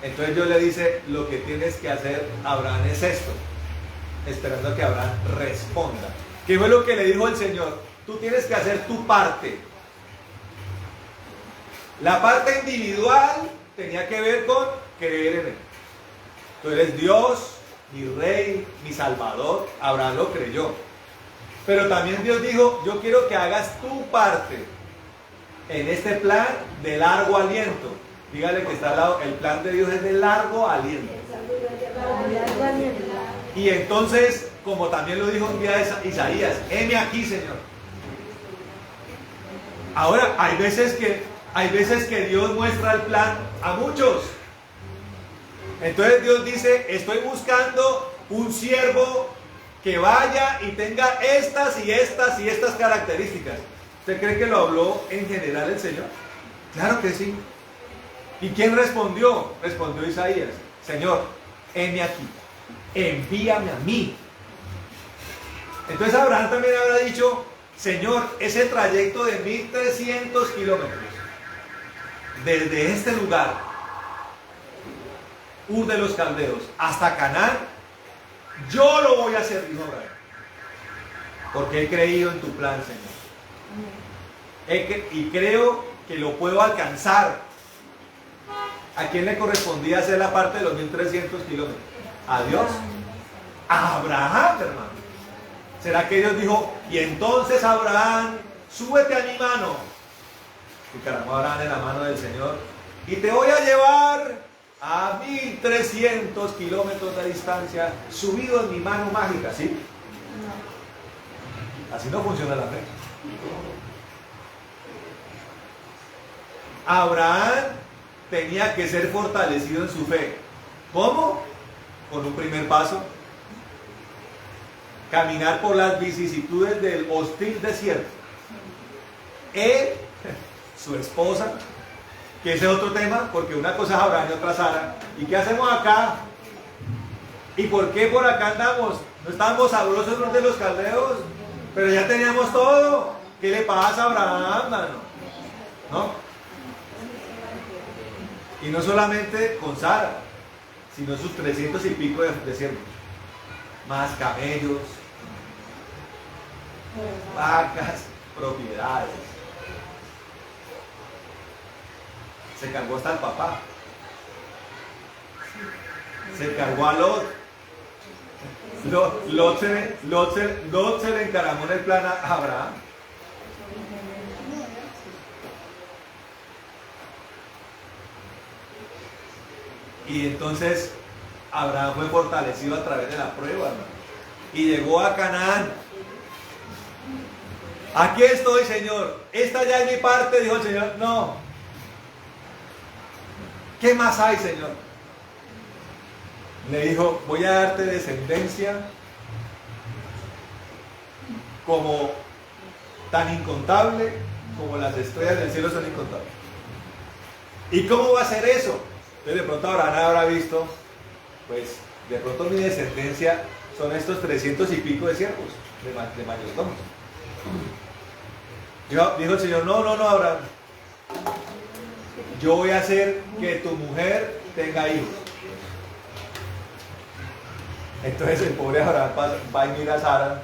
Speaker 1: Entonces Dios le dice, lo que tienes que hacer, Abraham, es esto. Esperando que Abraham responda. ¿Qué fue lo que le dijo el Señor? Tú tienes que hacer tu parte. La parte individual tenía que ver con creer en Él. Tú eres Dios, mi Rey, mi Salvador. Abraham lo creyó. Pero también Dios dijo, yo quiero que hagas tu parte en este plan de largo aliento. Dígale que está al lado, el plan de Dios es de largo aliento. Y entonces, como también lo dijo un día Isaías, heme aquí, Señor. Ahora, hay veces que Dios muestra el plan a muchos. Entonces Dios dice, estoy buscando un siervo que vaya y tenga estas y estas y estas características. ¿Usted cree que lo habló en general el Señor? Claro que sí. ¿Y quién respondió? Respondió Isaías, Señor, heme aquí, envíame a mí. Entonces Abraham también habrá dicho, Señor, ese trayecto de 1300 kilómetros, desde este lugar, Ur de los Caldeos, hasta Canaán, yo lo voy a hacer, dijo Abraham, porque he creído en tu plan, Señor. Y creo que lo puedo alcanzar. ¿A quién le correspondía hacer la parte de los 1300 kilómetros? ¿A Dios? A Abraham, hermano. ¿Será que Dios dijo, y entonces Abraham, súbete a mi mano? Y cargó a Abraham en la mano del Señor. Y te voy a llevar a 1300 kilómetros de distancia, subido en mi mano mágica, ¿sí? Así no funciona la fe. Abraham tenía que ser fortalecido en su fe. ¿Cómo? Con un primer paso. Caminar por las vicisitudes del hostil desierto. Él, su esposa, que ese es otro tema, porque una cosa es Abraham y otra Sara. ¿Y qué hacemos acá? ¿Y por qué por acá andamos? ¿No estábamos sabrosos los de los caldeos? Pero ya teníamos todo. ¿Qué le pasa a Abraham, mano? ¿No? Y no solamente con Sara, sino sus 300 y pico de siervos. Más camellos, vacas, propiedades. Se cargó hasta el papá. Se cargó a Lot. Lot se le encaramó en el plan a Abraham. Y entonces Abraham fue fortalecido a través de la prueba, hermano. Y llegó a Canaán. Aquí estoy, Señor. Esta ya es mi parte, dijo el Señor. No. ¿Qué más hay, Señor? Le dijo, voy a darte descendencia como tan incontable como las estrellas del cielo son incontables. ¿Y cómo va a ser eso? Entonces de pronto Abraham habrá visto, pues de pronto mi descendencia son estos 300 y pico de siervos, de mayordomos. Dijo el Señor, no, Abraham, yo voy a hacer que tu mujer tenga hijos. Entonces el pobre Abraham va y mira a Sara,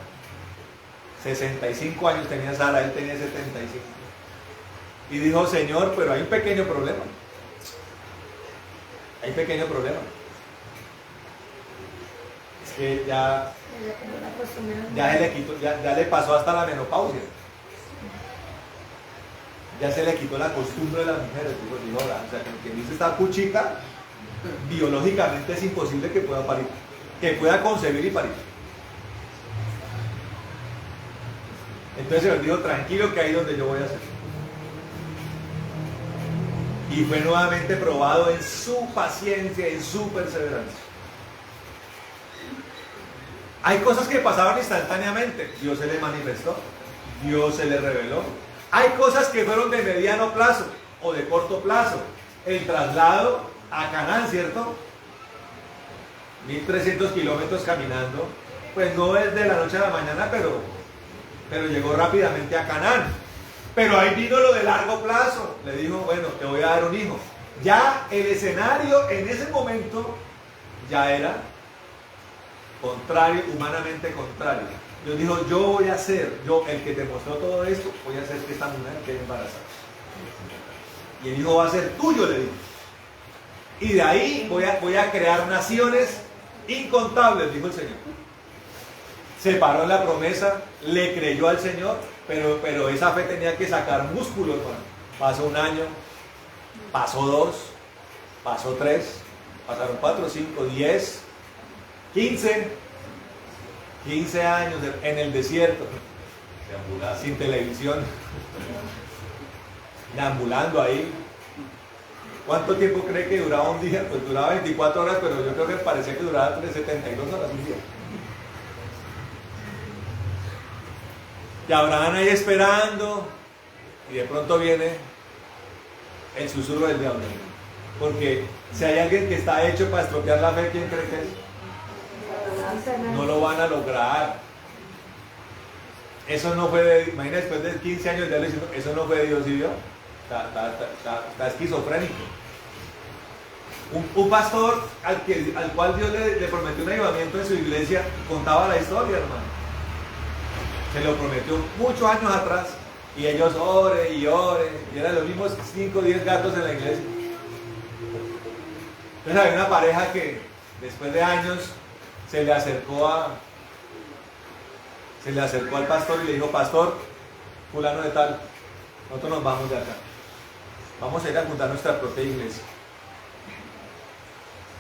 Speaker 1: 65 años tenía Sara, él tenía 75. Y dijo, Señor, pero hay un pequeño problema. Hay un pequeño problema. Es que ya le pasó hasta la menopausia. Ya se le quitó la costumbre de las mujeres. Dijo, ahora, o sea, que dice esta cuchita, biológicamente es imposible que pueda parir, que pueda concebir y parir. Entonces el Señor dijo, tranquilo que ahí es donde yo voy a hacer. Y fue nuevamente probado en su paciencia, en su perseverancia. Hay cosas que pasaban instantáneamente. Dios se le manifestó, Dios se le reveló. Hay cosas que fueron de mediano plazo o de corto plazo. El traslado a Canaán, ¿cierto? 1300 kilómetros caminando. Pues no es de la noche a la mañana, pero llegó rápidamente a Canaán. Pero ahí vino lo de largo plazo. Le dijo, bueno, te voy a dar un hijo. Ya el escenario en ese momento ya era contrario, humanamente contrario. Dios dijo, yo voy a hacer, yo el que te mostró todo esto, voy a hacer que esta mujer quede embarazada. Y el hijo va a ser tuyo, le dijo. Y de ahí voy a crear naciones incontables, dijo el Señor. Se paró en la promesa, le creyó al Señor, pero esa fe tenía que sacar músculos, hermano. Pasó un año, pasó 2, pasó 3, pasaron 4, 5, 10, 15 años en el desierto, sin televisión, deambulando ahí. ¿Cuánto tiempo cree que duraba un día? Pues duraba 24 horas, pero yo creo que parecía que duraba 72 horas un día. Y Abraham ahí esperando, y de pronto viene el susurro del diablo. Porque si hay alguien que está hecho para estropear la fe, ¿quién cree que es? No lo van a lograr. Eso no fue de, imagina después de 15 años de diciendo, eso no fue de Dios y Dios. Está esquizofrénico. Un pastor al cual Dios le prometió un avivamiento en su iglesia, contaba la historia, hermano. Se lo prometió muchos años atrás, y ellos ore, y eran los mismos 5 o 10 gatos en la iglesia. Entonces había una pareja que después de años se le acercó al pastor y le dijo, pastor, fulano de tal, nosotros nos vamos de acá, vamos a ir a fundar nuestra propia iglesia,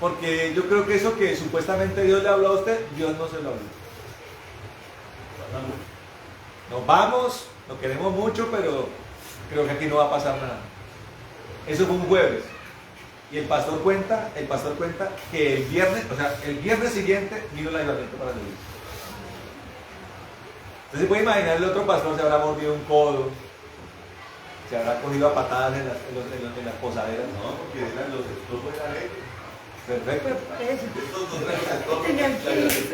Speaker 1: porque yo creo que eso que supuestamente Dios le habló a usted, Dios no se lo habló. Nos vamos, nos queremos mucho, pero creo que aquí no va a pasar nada. Eso fue un jueves. Y el pastor cuenta que el viernes siguiente vino el avivamiento para la iglesia. Entonces se puede imaginar, el otro pastor se habrá mordido un codo, se habrá cogido a patadas en las posaderas.
Speaker 3: No, porque eran los esposos de la ley.
Speaker 1: Perfecto.
Speaker 2: Eso.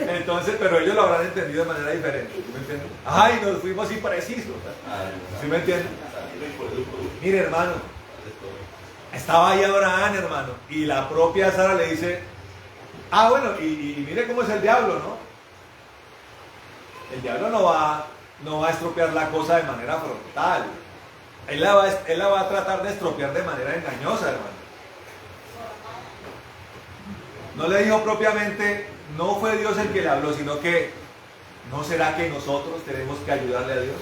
Speaker 1: Entonces, pero ellos lo habrán entendido de manera diferente. ¿Sí me entienden? Ay, nos fuimos imprecisos. ¿Sí me entienden? Mire, hermano, estaba ahí Abraham, hermano, y la propia Sara le dice, bueno, y mire cómo es el diablo, ¿no? El diablo no va a estropear la cosa de manera frontal. Él la va a tratar de estropear de manera engañosa, hermano. No le dijo propiamente, no fue Dios el que le habló, sino que, ¿no será que nosotros tenemos que ayudarle a Dios?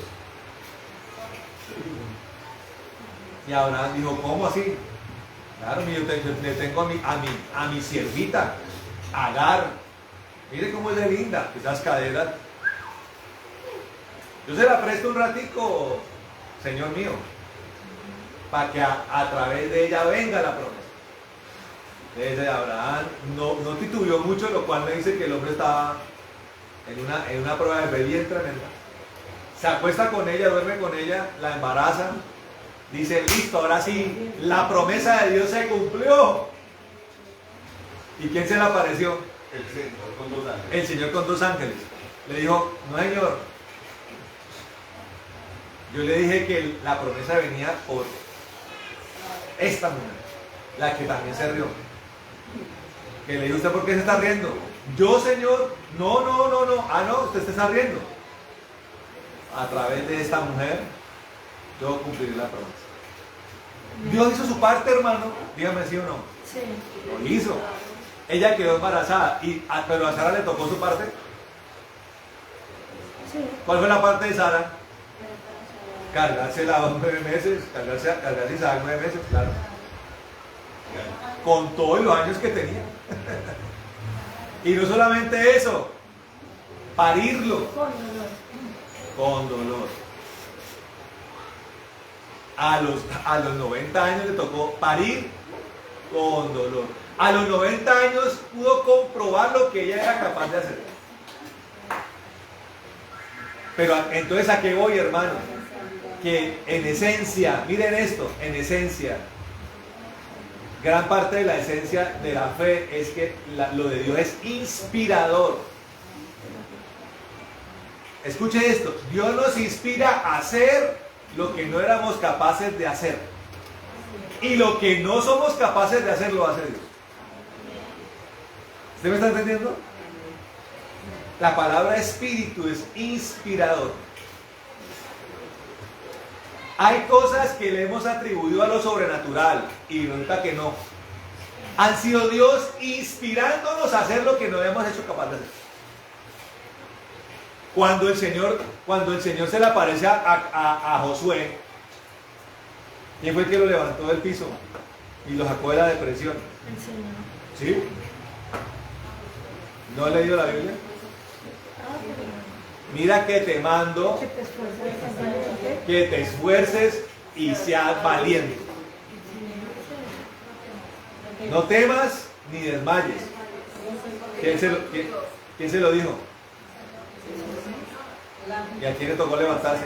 Speaker 1: Y Abraham dijo, ¿cómo así? Claro, yo tengo a mi siervita, Agar. Mire cómo es de linda, esas caderas. Yo se la presto un ratico, Señor mío, para que a través de ella venga la promesa. Desde Abraham no titubeó mucho, lo cual me dice que el hombre estaba en una prueba de fe bien tremenda. Se acuesta con ella, duerme con ella, la embaraza. Dice, listo, ahora sí, la promesa de Dios se cumplió. ¿Y quién se le apareció?
Speaker 3: El Señor con 2 ángeles.
Speaker 1: El Señor con 2 ángeles. Le dijo, no señor, yo le dije que la promesa venía por esta mujer, la que también se rió. Que le dijo, ¿usted por qué se está riendo? Yo, Señor, no. No, usted se está riendo. A través de esta mujer, yo cumpliré la promesa. Dios hizo su parte, hermano. Dígame sí o no.
Speaker 2: Sí.
Speaker 1: Lo hizo. Ella quedó embarazada, pero a Sara le tocó su parte.
Speaker 2: Sí.
Speaker 1: ¿Cuál fue la parte de Sara? Cargársela a 9 meses, cargarse a Isaac 9 meses, claro. Con todos los años que tenía. Y no solamente eso, parirlo con dolor. A los 90 años le tocó parir con dolor. A los 90 años pudo comprobar lo que ella era capaz de hacer. Pero entonces, ¿a qué voy, hermano? Que en esencia, miren esto, en esencia, gran parte de la esencia de la fe es que lo de Dios es inspirador. Escuche esto, Dios nos inspira a hacer lo que no éramos capaces de hacer. Y lo que no somos capaces de hacer, lo hace Dios. ¿Usted me está entendiendo? La palabra espíritu es inspirador. Hay cosas que le hemos atribuido a lo sobrenatural y resulta que no. Han sido Dios inspirándonos a hacer lo que no hemos hecho capaz de hacer. Cuando el Señor se le aparece a Josué, ¿quién fue el que lo levantó del piso y lo sacó de la depresión? El Señor. ¿Sí? ¿No ha leído la Biblia? Mira que te mando que te esfuerces y seas valiente. No temas ni desmayes. ¿Quién se lo dijo? ¿Y a quién le tocó levantarse?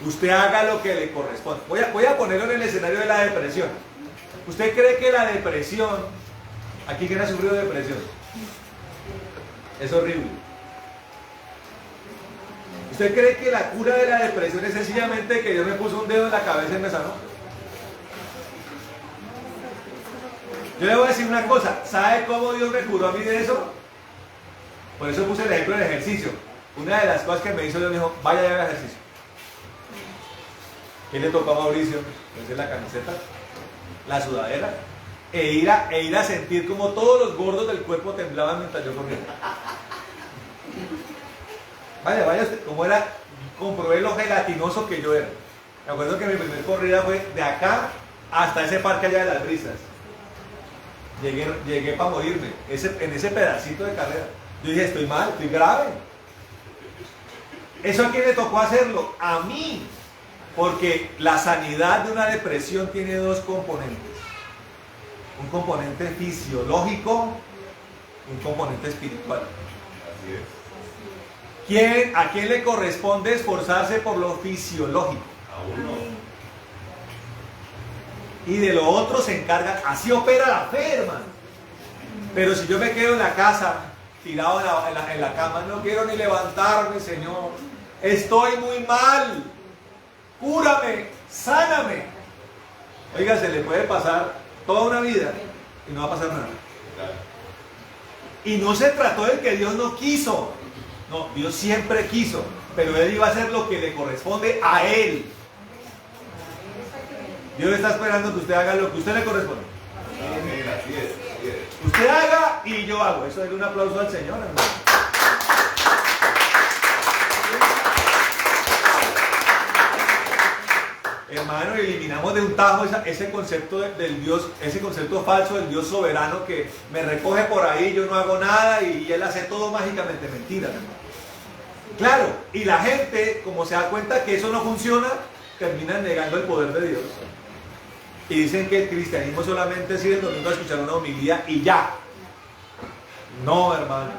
Speaker 1: Usted haga lo que le corresponde. Voy a ponerlo en el escenario de la depresión. ¿Usted cree que la depresión, aquí quién ha sufrido depresión? Es horrible. ¿Usted cree que la cura de la depresión es sencillamente que Dios me puso un dedo en la cabeza y me sanó? Yo le voy a decir una cosa, ¿sabe cómo Dios me curó a mí de eso? Por eso puse el ejemplo del ejercicio. Una de las cosas que me hizo Dios me dijo, vaya y haga ejercicio. ¿Qué le tocó a Mauricio? Ponerse la camiseta, la sudadera, e ir a sentir como todos los gordos del cuerpo temblaban mientras yo corría. Vaya usted, como era, comprobé lo gelatinoso que yo era. Me acuerdo que mi primer corrida fue de acá hasta ese parque allá de las brisas. Llegué para morirme, en ese pedacito de carrera. Yo dije, estoy mal, estoy grave. ¿Eso a quién le tocó hacerlo? A mí. Porque la sanidad de una depresión tiene dos componentes. Un componente fisiológico y un componente espiritual.
Speaker 3: Así es.
Speaker 1: ¿A quién le corresponde esforzarse por lo fisiológico?
Speaker 3: A uno.
Speaker 1: Y de lo otro se encarga, así opera la fe, hermano. Pero si yo me quedo en la casa, tirado en la cama, no quiero ni levantarme, Señor, estoy muy mal, cúrame, sáname. Oiga, se le puede pasar toda una vida y no va a pasar nada. Y no se trató de que Dios no quiso, no, Dios siempre quiso, pero Él iba a hacer lo que le corresponde a Él. Dios está esperando que usted haga lo que a usted le corresponde.
Speaker 3: Amén, así es.
Speaker 1: Usted haga y yo hago. Eso es un aplauso al Señor, hermano. Hermano, eliminamos de un tajo ese concepto del Dios, ese concepto falso del Dios soberano que me recoge por ahí, yo no hago nada y Él hace todo mágicamente. Mentira, hermano. Claro, y la gente, como se da cuenta que eso no funciona, terminan negando el poder de Dios. Y dicen que el cristianismo solamente es ir el domingo a escuchar una homilía y ya. No, hermano.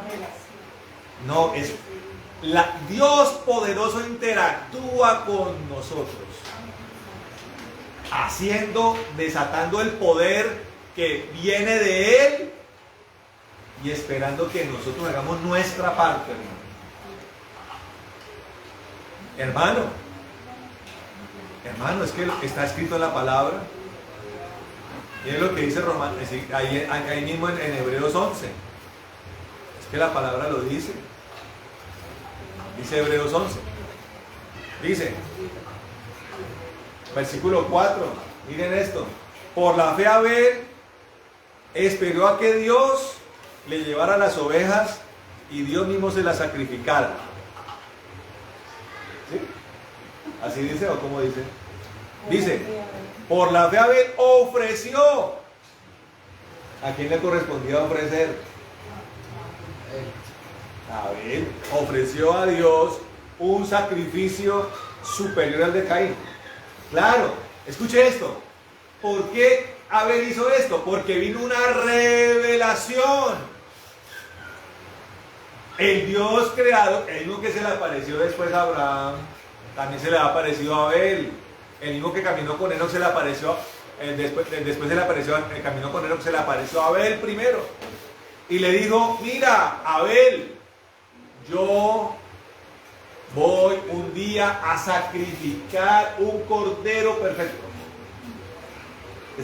Speaker 1: No, Dios poderoso interactúa con nosotros. Desatando el poder que viene de Él y esperando que nosotros hagamos nuestra parte, hermano. Hermano, es que está escrito en la palabra. Miren lo que dice Romano, ahí mismo en Hebreos 11. Es que la palabra lo dice. Dice Hebreos 11. Dice, versículo 4. Miren esto. Por la fe Abel esperó a que Dios le llevara las ovejas y Dios mismo se las sacrificara. ¿Así dice o cómo dice? Dice, por la fe Abel ofreció. ¿A quién le correspondía ofrecer? Abel ofreció a Dios un sacrificio superior al de Caín. Claro, escuche esto. ¿Por qué Abel hizo esto? Porque vino una revelación. El Dios creado, el mismo que se le apareció después a Abraham, también se le ha aparecido a Abel. El mismo que caminó con Enoc se le apareció, después se le apareció, el caminó con Enoc se le apareció a Abel primero. Y le dijo, mira, Abel, yo voy un día a sacrificar un cordero perfecto.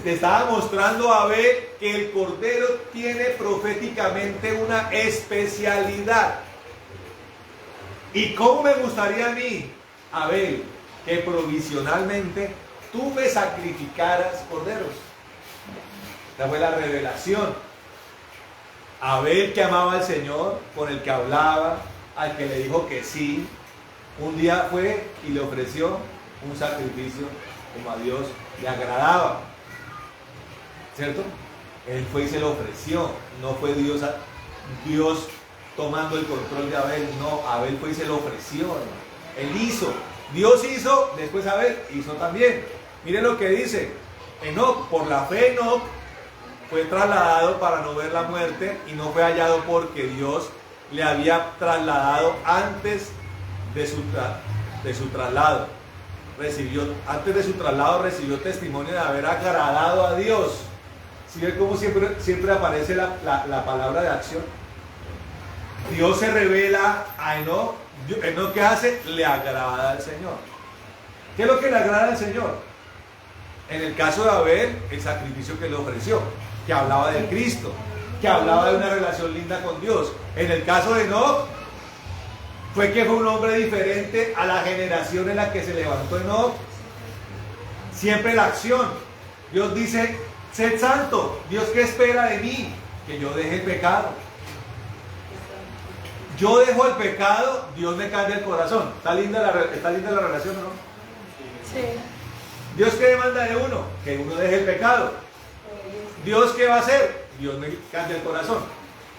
Speaker 1: Te estaba mostrando a Abel que el cordero tiene proféticamente una especialidad. ¿Y cómo me gustaría a mí, Abel, que provisionalmente tú me sacrificaras corderos? Esta fue la revelación. Abel, que amaba al Señor, con el que hablaba, al que le dijo que sí, un día fue y le ofreció un sacrificio como a Dios le agradaba. ¿Cierto? Él fue y se lo ofreció. No fue Dios tomando el control de Abel. No, Abel fue y se lo ofreció. Él hizo. Dios hizo, después Abel hizo también. Mire lo que dice. Enoc, por la fe Enoc fue trasladado para no ver la muerte y no fue hallado porque Dios le había trasladado antes de su traslado. Antes de su traslado recibió testimonio de haber agradado a Dios. ¿Sí ven cómo siempre aparece la palabra de acción? Dios se revela a Enoc. Enoc, ¿qué hace? Le agrada al Señor. ¿Qué es lo que le agrada al Señor? En el caso de Abel, el sacrificio que le ofreció, que hablaba de Cristo, que hablaba de una relación linda con Dios. En el caso de Enoc, fue que fue un hombre diferente a la generación en la que se levantó Enoc. Siempre la acción. Dios dice, sed santo. Dios, ¿qué espera de mí? Que yo deje el pecado. Yo dejo el pecado, Dios me cambia el corazón. ¿Está linda la relación, no?
Speaker 2: Sí.
Speaker 1: Dios, ¿qué demanda de uno? Que uno deje el pecado. Dios, ¿qué va a hacer? Dios me cambia el corazón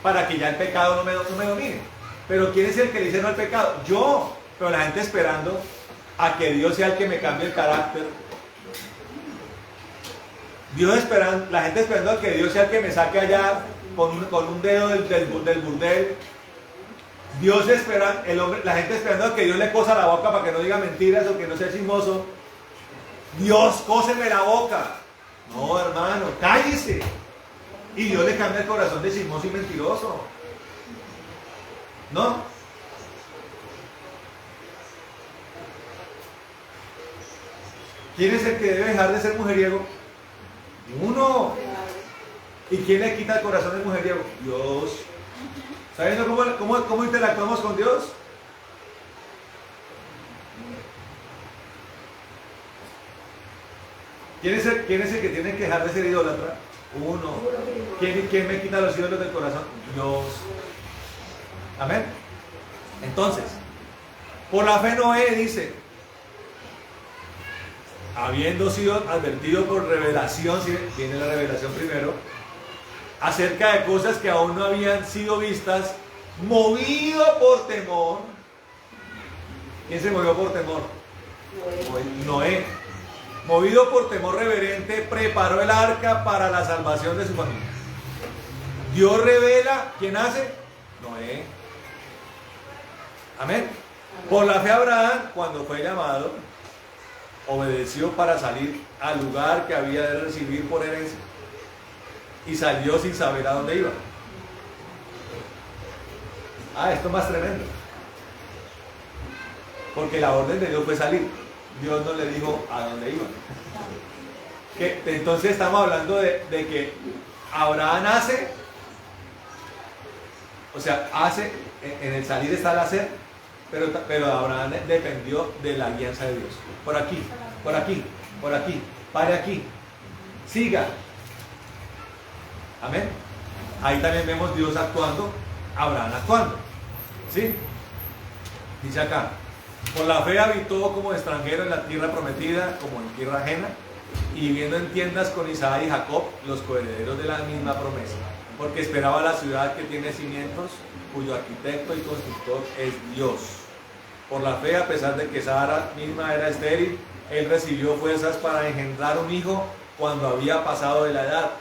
Speaker 1: para que ya el pecado no me domine. Pero ¿quién es el que le dice no al pecado? Yo. Pero la gente esperando a que Dios sea el que me cambie el carácter. La gente esperando a que Dios sea el que me saque allá con un dedo del burdel. Dios espera, la gente esperando a que Dios le cosa la boca para que no diga mentiras o que no sea chismoso. Dios, cóseme la boca. No, hermano, cállese. Y Dios le cambia el corazón de chismoso y mentiroso. ¿No? ¿Quién es el que debe dejar de ser mujeriego? Uno. ¿Y quién le quita el corazón del mujeriego? Dios. ¿Sabiendo cómo interactuamos con Dios? ¿Quién es el que tiene que dejar de ser idólatra? Uno. ¿Quién me quita los ídolos del corazón? Dios. Amén. Entonces, por la fe Noé dice, habiendo sido advertido por revelación, si viene la revelación primero, acerca de cosas que aún no habían sido vistas, movido por temor. ¿Quién se movió por temor? Noé. Movido por temor reverente, preparó el arca para la salvación de su familia. Dios revela, ¿quién hace? Noé. Amén. Por la fe Abraham, cuando fue llamado, obedeció para salir al lugar que había de recibir por herencia. Y salió sin saber a dónde iba. Esto es más tremendo. Porque la orden de Dios fue salir. Dios no le dijo a dónde iba. Entonces estamos hablando de que Abraham hace, o sea, hace, en el salir está el hacer, pero Abraham dependió de la alianza de Dios. Por aquí, por aquí, por aquí, pare aquí, siga. Amén. Ahí también vemos Dios actuando, Abraham actuando. ¿Sí? Dice acá, Por la fe habitó como extranjero en la tierra prometida, como en tierra ajena, y viviendo en tiendas con Isaac y Jacob, los coherederos de la misma promesa, porque esperaba la ciudad que tiene cimientos, cuyo arquitecto y constructor es Dios. Por la fe, a pesar de que Sara misma era estéril, él recibió fuerzas para engendrar un hijo cuando había pasado de la edad,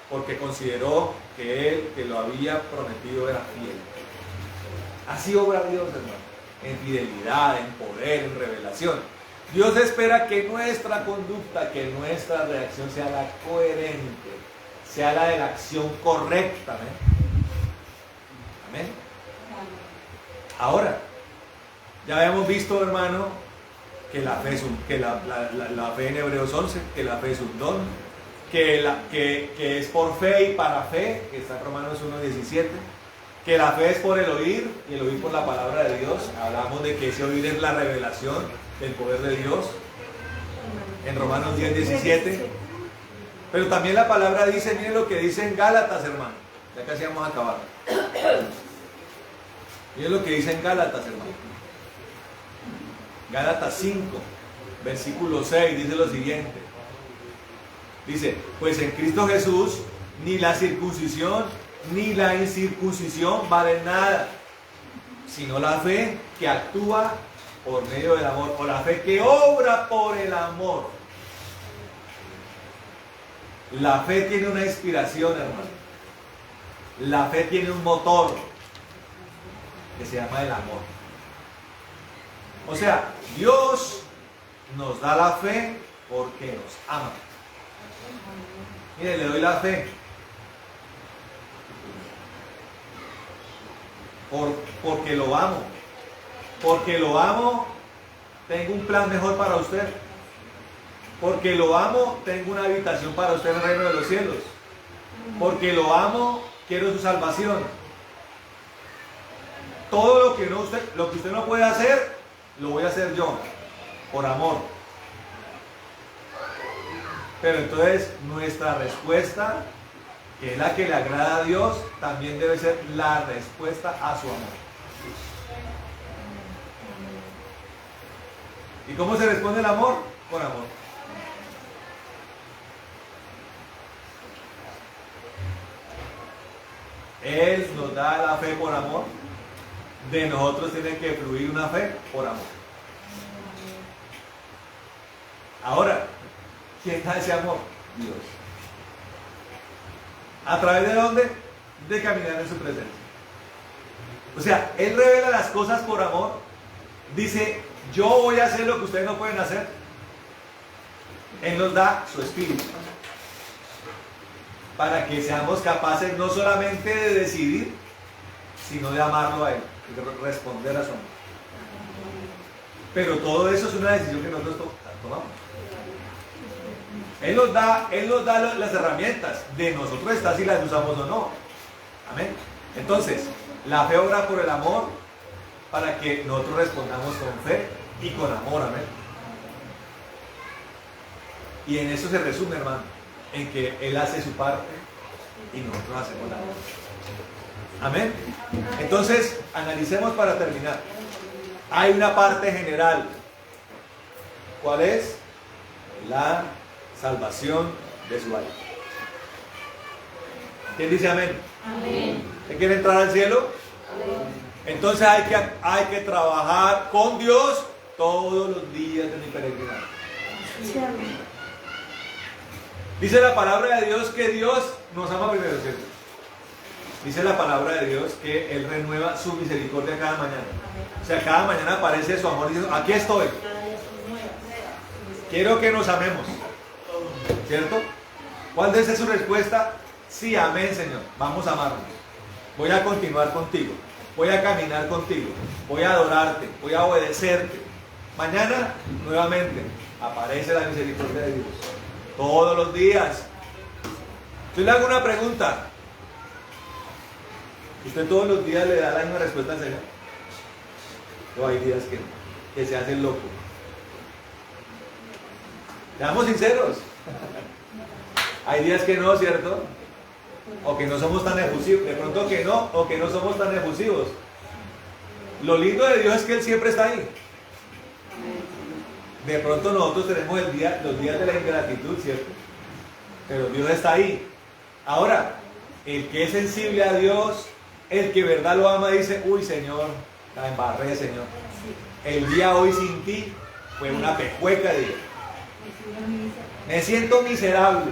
Speaker 1: porque consideró que él que lo había prometido era fiel. Así obra Dios, hermano, en fidelidad, en poder, en revelación. Dios espera que nuestra conducta, que nuestra reacción sea la coherente, sea la de la acción correcta. ¿Amén? Amén. Ahora, ya habíamos visto, hermano, que la fe es la fe en Hebreos 11, que la fe es un don, que es por fe y para fe, que está en Romanos 1:17, que la fe es por el oír y el oír por la palabra de Dios. Hablamos de que ese oír es la revelación del poder de Dios en Romanos 10:17. Pero también la palabra dice, miren lo que dice en Gálatas, hermano, ya casi vamos a acabar. Miren lo que dice en Gálatas, hermano. Gálatas 5, versículo 6, dice lo siguiente. Dice, pues en Cristo Jesús ni la circuncisión ni la incircuncisión valen nada, sino la fe que actúa por medio del amor, o la fe que obra por el amor. La fe tiene una inspiración, hermano. La fe tiene un motor que se llama el amor. O sea, Dios nos da la fe porque nos ama. Mire, le doy la fe porque lo amo. Porque lo amo, tengo un plan mejor para usted. Porque lo amo, tengo una habitación para usted en el reino de los cielos. Porque lo amo, quiero su salvación. Todo lo que usted no puede hacer, lo voy a hacer yo, por amor. Pero entonces nuestra respuesta, que es la que le agrada a Dios, también debe ser la respuesta a su amor. ¿Y cómo se responde el amor? Con amor. Él nos da la fe por amor. De nosotros tiene que fluir una fe por amor. Ahora, ¿quién da ese amor? Dios. ¿A través de dónde? De caminar en su presencia. O sea, Él revela las cosas por amor. Dice, yo voy a hacer lo que ustedes no pueden hacer. Él nos da su espíritu para que seamos capaces no solamente de decidir, sino de amarlo a Él, de responder a su amor. Pero todo eso es una decisión que nosotros tomamos. Él nos da las herramientas. De nosotros está si las usamos o no. Amén. Entonces, la fe obra por el amor para que nosotros respondamos con fe y con amor. Amén. Y en eso se resume, hermano, en que Él hace su parte y nosotros hacemos la nuestra. Amén. Entonces, analicemos para terminar. Hay una parte general. ¿Cuál es? La salvación de su alma. ¿Quién dice amén? Amén. ¿Usted quiere entrar al cielo? Amén. Entonces hay que trabajar con Dios todos los días de mi peregrinaje. Sí. Dice la palabra de Dios que Dios nos ama primero, ¿cierto? Dice la palabra de Dios que Él renueva su misericordia cada mañana. O sea, cada mañana aparece su amor diciendo, aquí estoy. Quiero que nos amemos. ¿Cierto? ¿Cuál debe ser su respuesta? Sí, amén, Señor. Vamos a amarnos. Voy a continuar contigo. Voy a caminar contigo. Voy a adorarte. Voy a obedecerte. Mañana, nuevamente, aparece la misericordia de Dios. Todos los días. Yo le hago una pregunta. ¿Usted todos los días le da la misma respuesta al Señor? O hay días que se hacen loco. Seamos sinceros. Hay días que no, ¿cierto? O que no somos tan efusivos. De pronto que no, o que no somos tan efusivos. Lo lindo de Dios es que Él siempre está ahí. De pronto nosotros tenemos los días de la ingratitud, ¿cierto? Pero Dios está ahí. Ahora, el que es sensible a Dios, el que verdad lo ama, dice, uy Señor, la embarré, Señor. El día hoy sin ti fue una pejueca de día. Me siento miserable.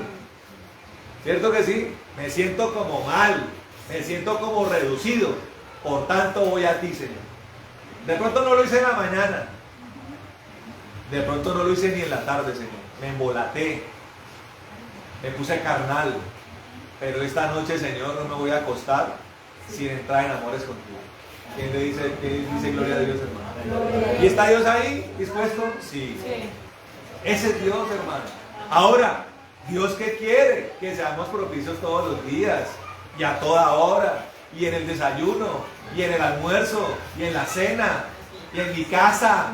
Speaker 1: ¿Cierto que sí? Me siento como mal. Me siento como reducido. Por tanto voy a ti, Señor. De pronto no lo hice en la mañana. De pronto no lo hice ni en la tarde, Señor. Me embolaté. Me puse carnal. Pero esta noche, Señor, no me voy a acostar sin entrar en amores contigo. ¿Quién le dice, gloria a Dios, hermano? ¿Y está Dios ahí dispuesto? Sí. Ese es Dios, hermano. Ahora, ¿Dios qué quiere? Que seamos propicios todos los días y a toda hora, y en el desayuno, y en el almuerzo, y en la cena, y en mi casa,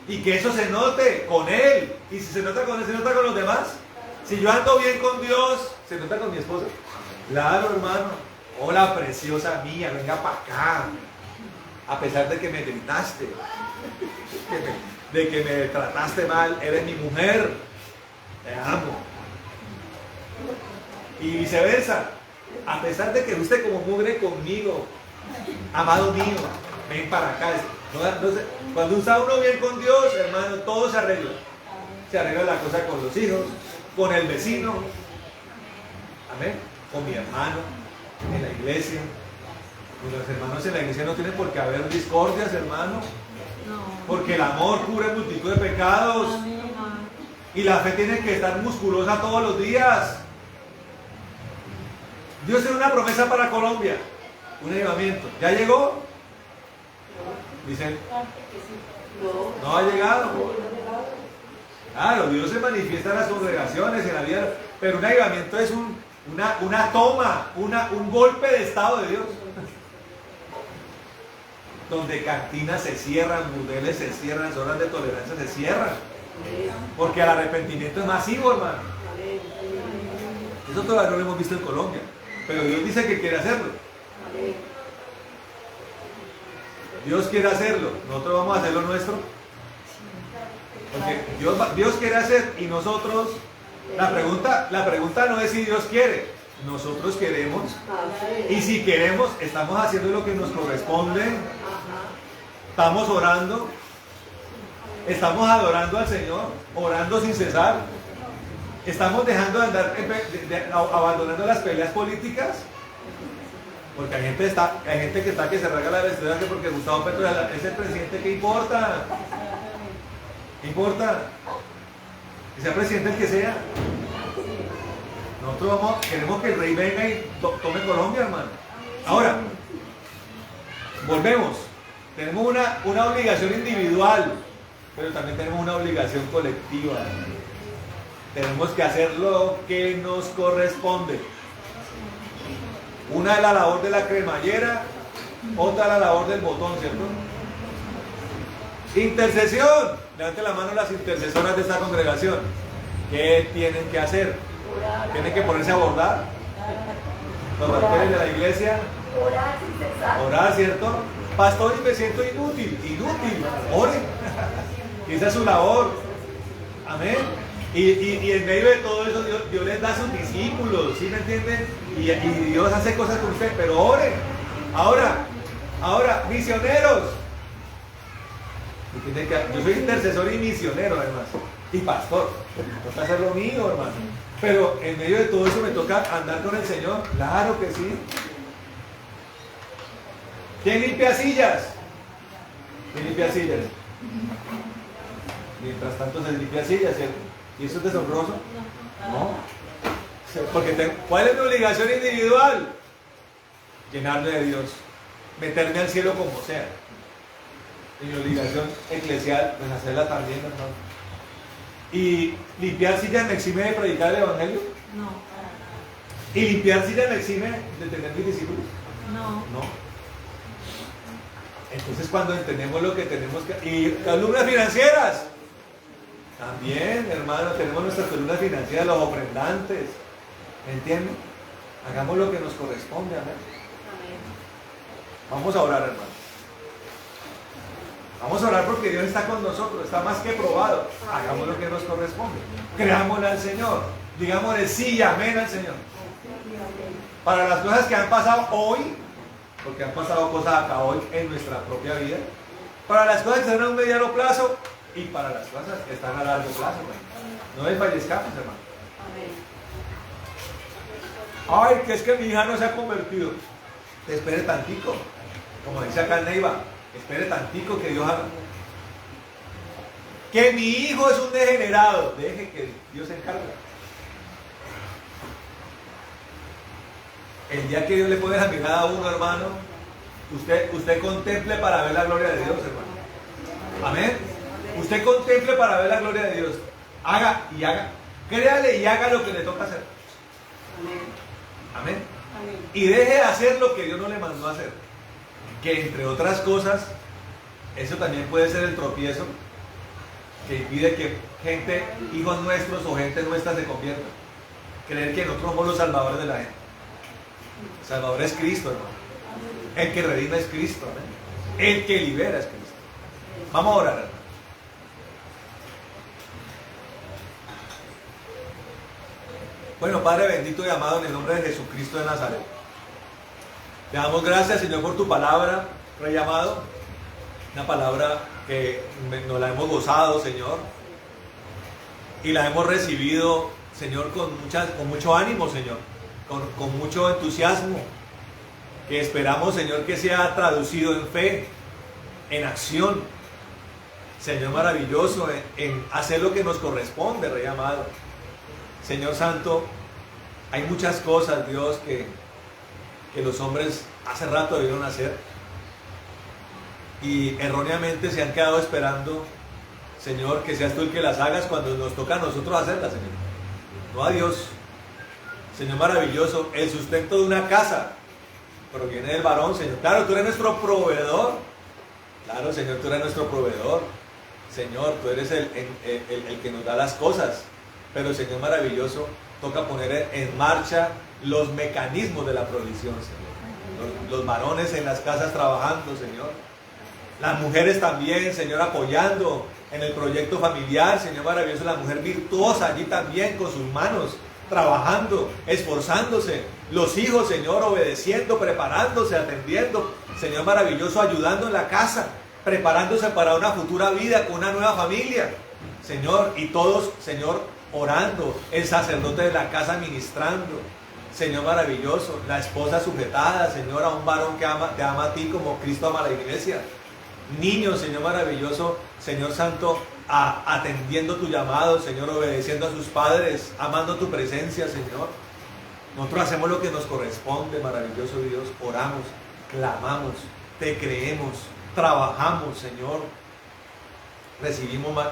Speaker 1: y que eso se note con Él. Y si se nota con Él, se nota con los demás. Si yo ando bien con Dios, se nota con mi esposa. Claro, hermano. Hola, preciosa mía, venga para acá. A pesar de que me gritaste, de que me trataste mal, eres mi mujer. Te amo. Y viceversa. A pesar de que fuiste como mugre conmigo, amado mío, ven para acá. Entonces, cuando está uno bien con Dios, hermano, todo se arregla. Se arregla la cosa con los hijos, con el vecino, amén, con mi hermano, en la iglesia. Y los hermanos en la iglesia no tienen por qué haber discordias, hermano, porque el amor cubre multitud de pecados. Y la fe tiene que estar musculosa todos los días. Dios tiene una promesa para Colombia, un avivamiento. ¿Ya llegó? Dicen, no ha llegado. Claro, Dios se manifiesta en las congregaciones, en la vida, pero un avivamiento es una toma, un golpe de estado de Dios. Donde cantinas se cierran, burdeles se cierran, zonas de tolerancia se cierran. Porque el arrepentimiento es masivo, hermano. Eso todavía no lo hemos visto en Colombia. Pero Dios dice que quiere hacerlo. Dios quiere hacerlo. Nosotros vamos a hacer lo nuestro. Porque Dios quiere hacer y nosotros... La pregunta no es si Dios quiere. Nosotros queremos. Y si queremos, estamos haciendo lo que nos corresponde. Estamos orando. Estamos adorando al Señor. Orando sin cesar. Estamos dejando de andar, abandonando las peleas políticas. Porque hay gente que se rasga la vestidura porque Gustavo Petro es el presidente. ¿Qué importa? ¿Qué importa? Que sea presidente el que sea. Nosotros queremos que el rey venga y tome Colombia, hermano. Ahora, volvemos. Tenemos una obligación individual, pero también tenemos una obligación colectiva. Tenemos que hacer lo que nos corresponde. Una es la labor de la cremallera, otra la labor del botón, ¿cierto? Intercesión. Levanten la mano las intercesoras de esta congregación. ¿Qué tienen que hacer? Tienen que ponerse a bordar. Los pastores de la iglesia. Orar, ¿cierto? Pastor, y me siento inútil. Oren. Esa es su labor. Amén. Y en medio de todo eso, Dios les da a sus discípulos, ¿sí me entienden? Y Dios hace cosas con usted, pero oren. Ahora, misioneros. Yo soy intercesor y misionero, además. Y pastor. Me toca hacer lo mío, hermano. Pero en medio de todo eso me toca andar con el Señor. Claro que sí. ¿Quién limpia sillas? ¿Quién limpia sillas? Mientras tanto se limpia sillas, ¿cierto? ¿Y eso es deshonroso? No. Porque ¿cuál es mi obligación individual? Llenarme de Dios. Meterme al cielo como sea. Y mi obligación eclesial, pues hacerla también, hermano. ¿Y limpiar sillas me exime de predicar el evangelio?
Speaker 2: No.
Speaker 1: ¿Y limpiar sillas me exime de tener mis discípulos?
Speaker 2: No.
Speaker 1: Entonces cuando entendemos lo que tenemos que... Y columnas financieras. También, hermano, tenemos nuestras columnas financieras, los ofrendantes. ¿Me entienden? Hagamos lo que nos corresponde, amén. Vamos a orar, hermano. Vamos a orar porque Dios está con nosotros, está más que probado. Hagamos lo que nos corresponde. Creámosle al Señor. Digámosle sí y amén al Señor. Para las cosas que han pasado hoy, porque han pasado cosas acá hoy en nuestra propia vida, para las cosas que están a un mediano plazo y para las cosas que están a largo plazo. No desfallezcamos, hermano. Ay, que es que mi hija no se ha convertido. Espere tantico, como dice acá en Neiva, espere tantico que Dios haga. Que mi hijo es un degenerado, deje que Dios se encargue. El día que Dios le pone la mirada a uno, hermano, usted contemple para ver la gloria de Dios, hermano. Amén. Usted contemple para ver la gloria de Dios. Haga y haga. Créale y haga lo que le toca hacer. Amén. Y deje de hacer lo que Dios no le mandó a hacer. Que entre otras cosas, eso también puede ser el tropiezo que impide que gente, hijos nuestros o gente nuestra se convierta. Creer que nosotros somos los salvadores de la gente. El Salvador es Cristo, hermano. El que redime es Cristo, ¿eh? El que libera es Cristo. Vamos a orar, hermano. Bueno, Padre bendito y amado, en el nombre de Jesucristo de Nazaret, te damos gracias, Señor, por tu palabra, Rey amado. Una palabra que nos la hemos gozado, Señor, y la hemos recibido, Señor, con mucho ánimo, Señor, con mucho entusiasmo, que esperamos, Señor, que sea traducido en fe, en acción, Señor maravilloso, en hacer lo que nos corresponde, Rey amado. Señor Santo, hay muchas cosas, Dios, que los hombres hace rato debieron hacer y erróneamente se han quedado esperando, Señor, que seas tú el que las hagas cuando nos toca a nosotros hacerlas, Señor. No a Dios. Señor maravilloso, el sustento de una casa proviene del varón, Señor. Claro, tú eres nuestro proveedor. Claro, Señor, tú eres nuestro proveedor. Señor, tú eres el que nos da las cosas. Pero, Señor maravilloso, toca poner en marcha los mecanismos de la provisión, Señor. Los varones en las casas trabajando, Señor. Las mujeres también, Señor, apoyando en el proyecto familiar, Señor maravilloso. La mujer virtuosa allí también con sus manos, trabajando, esforzándose. Los hijos, Señor, obedeciendo, preparándose, atendiendo. Señor maravilloso, ayudando en la casa, preparándose para una futura vida con una nueva familia. Señor, y todos, Señor, orando, el sacerdote de la casa ministrando, Señor maravilloso, la esposa sujetada, Señor, a un varón que te ama a ti como Cristo ama a la iglesia. Niños, Señor maravilloso, Señor santo, atendiendo tu llamado, Señor, obedeciendo a sus padres, amando tu presencia, Señor. Nosotros hacemos lo que nos corresponde, maravilloso Dios, oramos, clamamos, te creemos, trabajamos, Señor.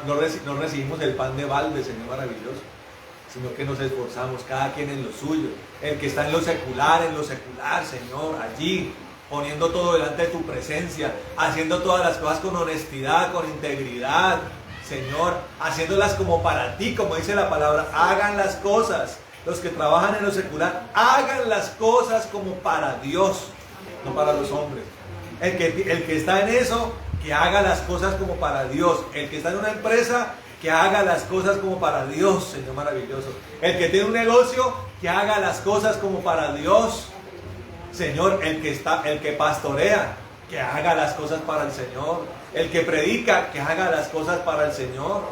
Speaker 1: No recibimos el pan de balde, Señor maravilloso, sino que nos esforzamos, cada quien en lo suyo. El que está en lo secular, Señor, allí, poniendo todo delante de tu presencia, haciendo todas las cosas con honestidad, con integridad, Señor, haciéndolas como para ti, como dice la palabra. Hagan las cosas, los que trabajan en lo secular, hagan las cosas como para Dios, no para los hombres. El que está en eso, que haga las cosas como para Dios. El que está en una empresa, que haga las cosas como para Dios, Señor maravilloso. El que tiene un negocio, que haga las cosas como para Dios. Señor, el que pastorea, que haga las cosas para el Señor. El que predica, que haga las cosas para el Señor.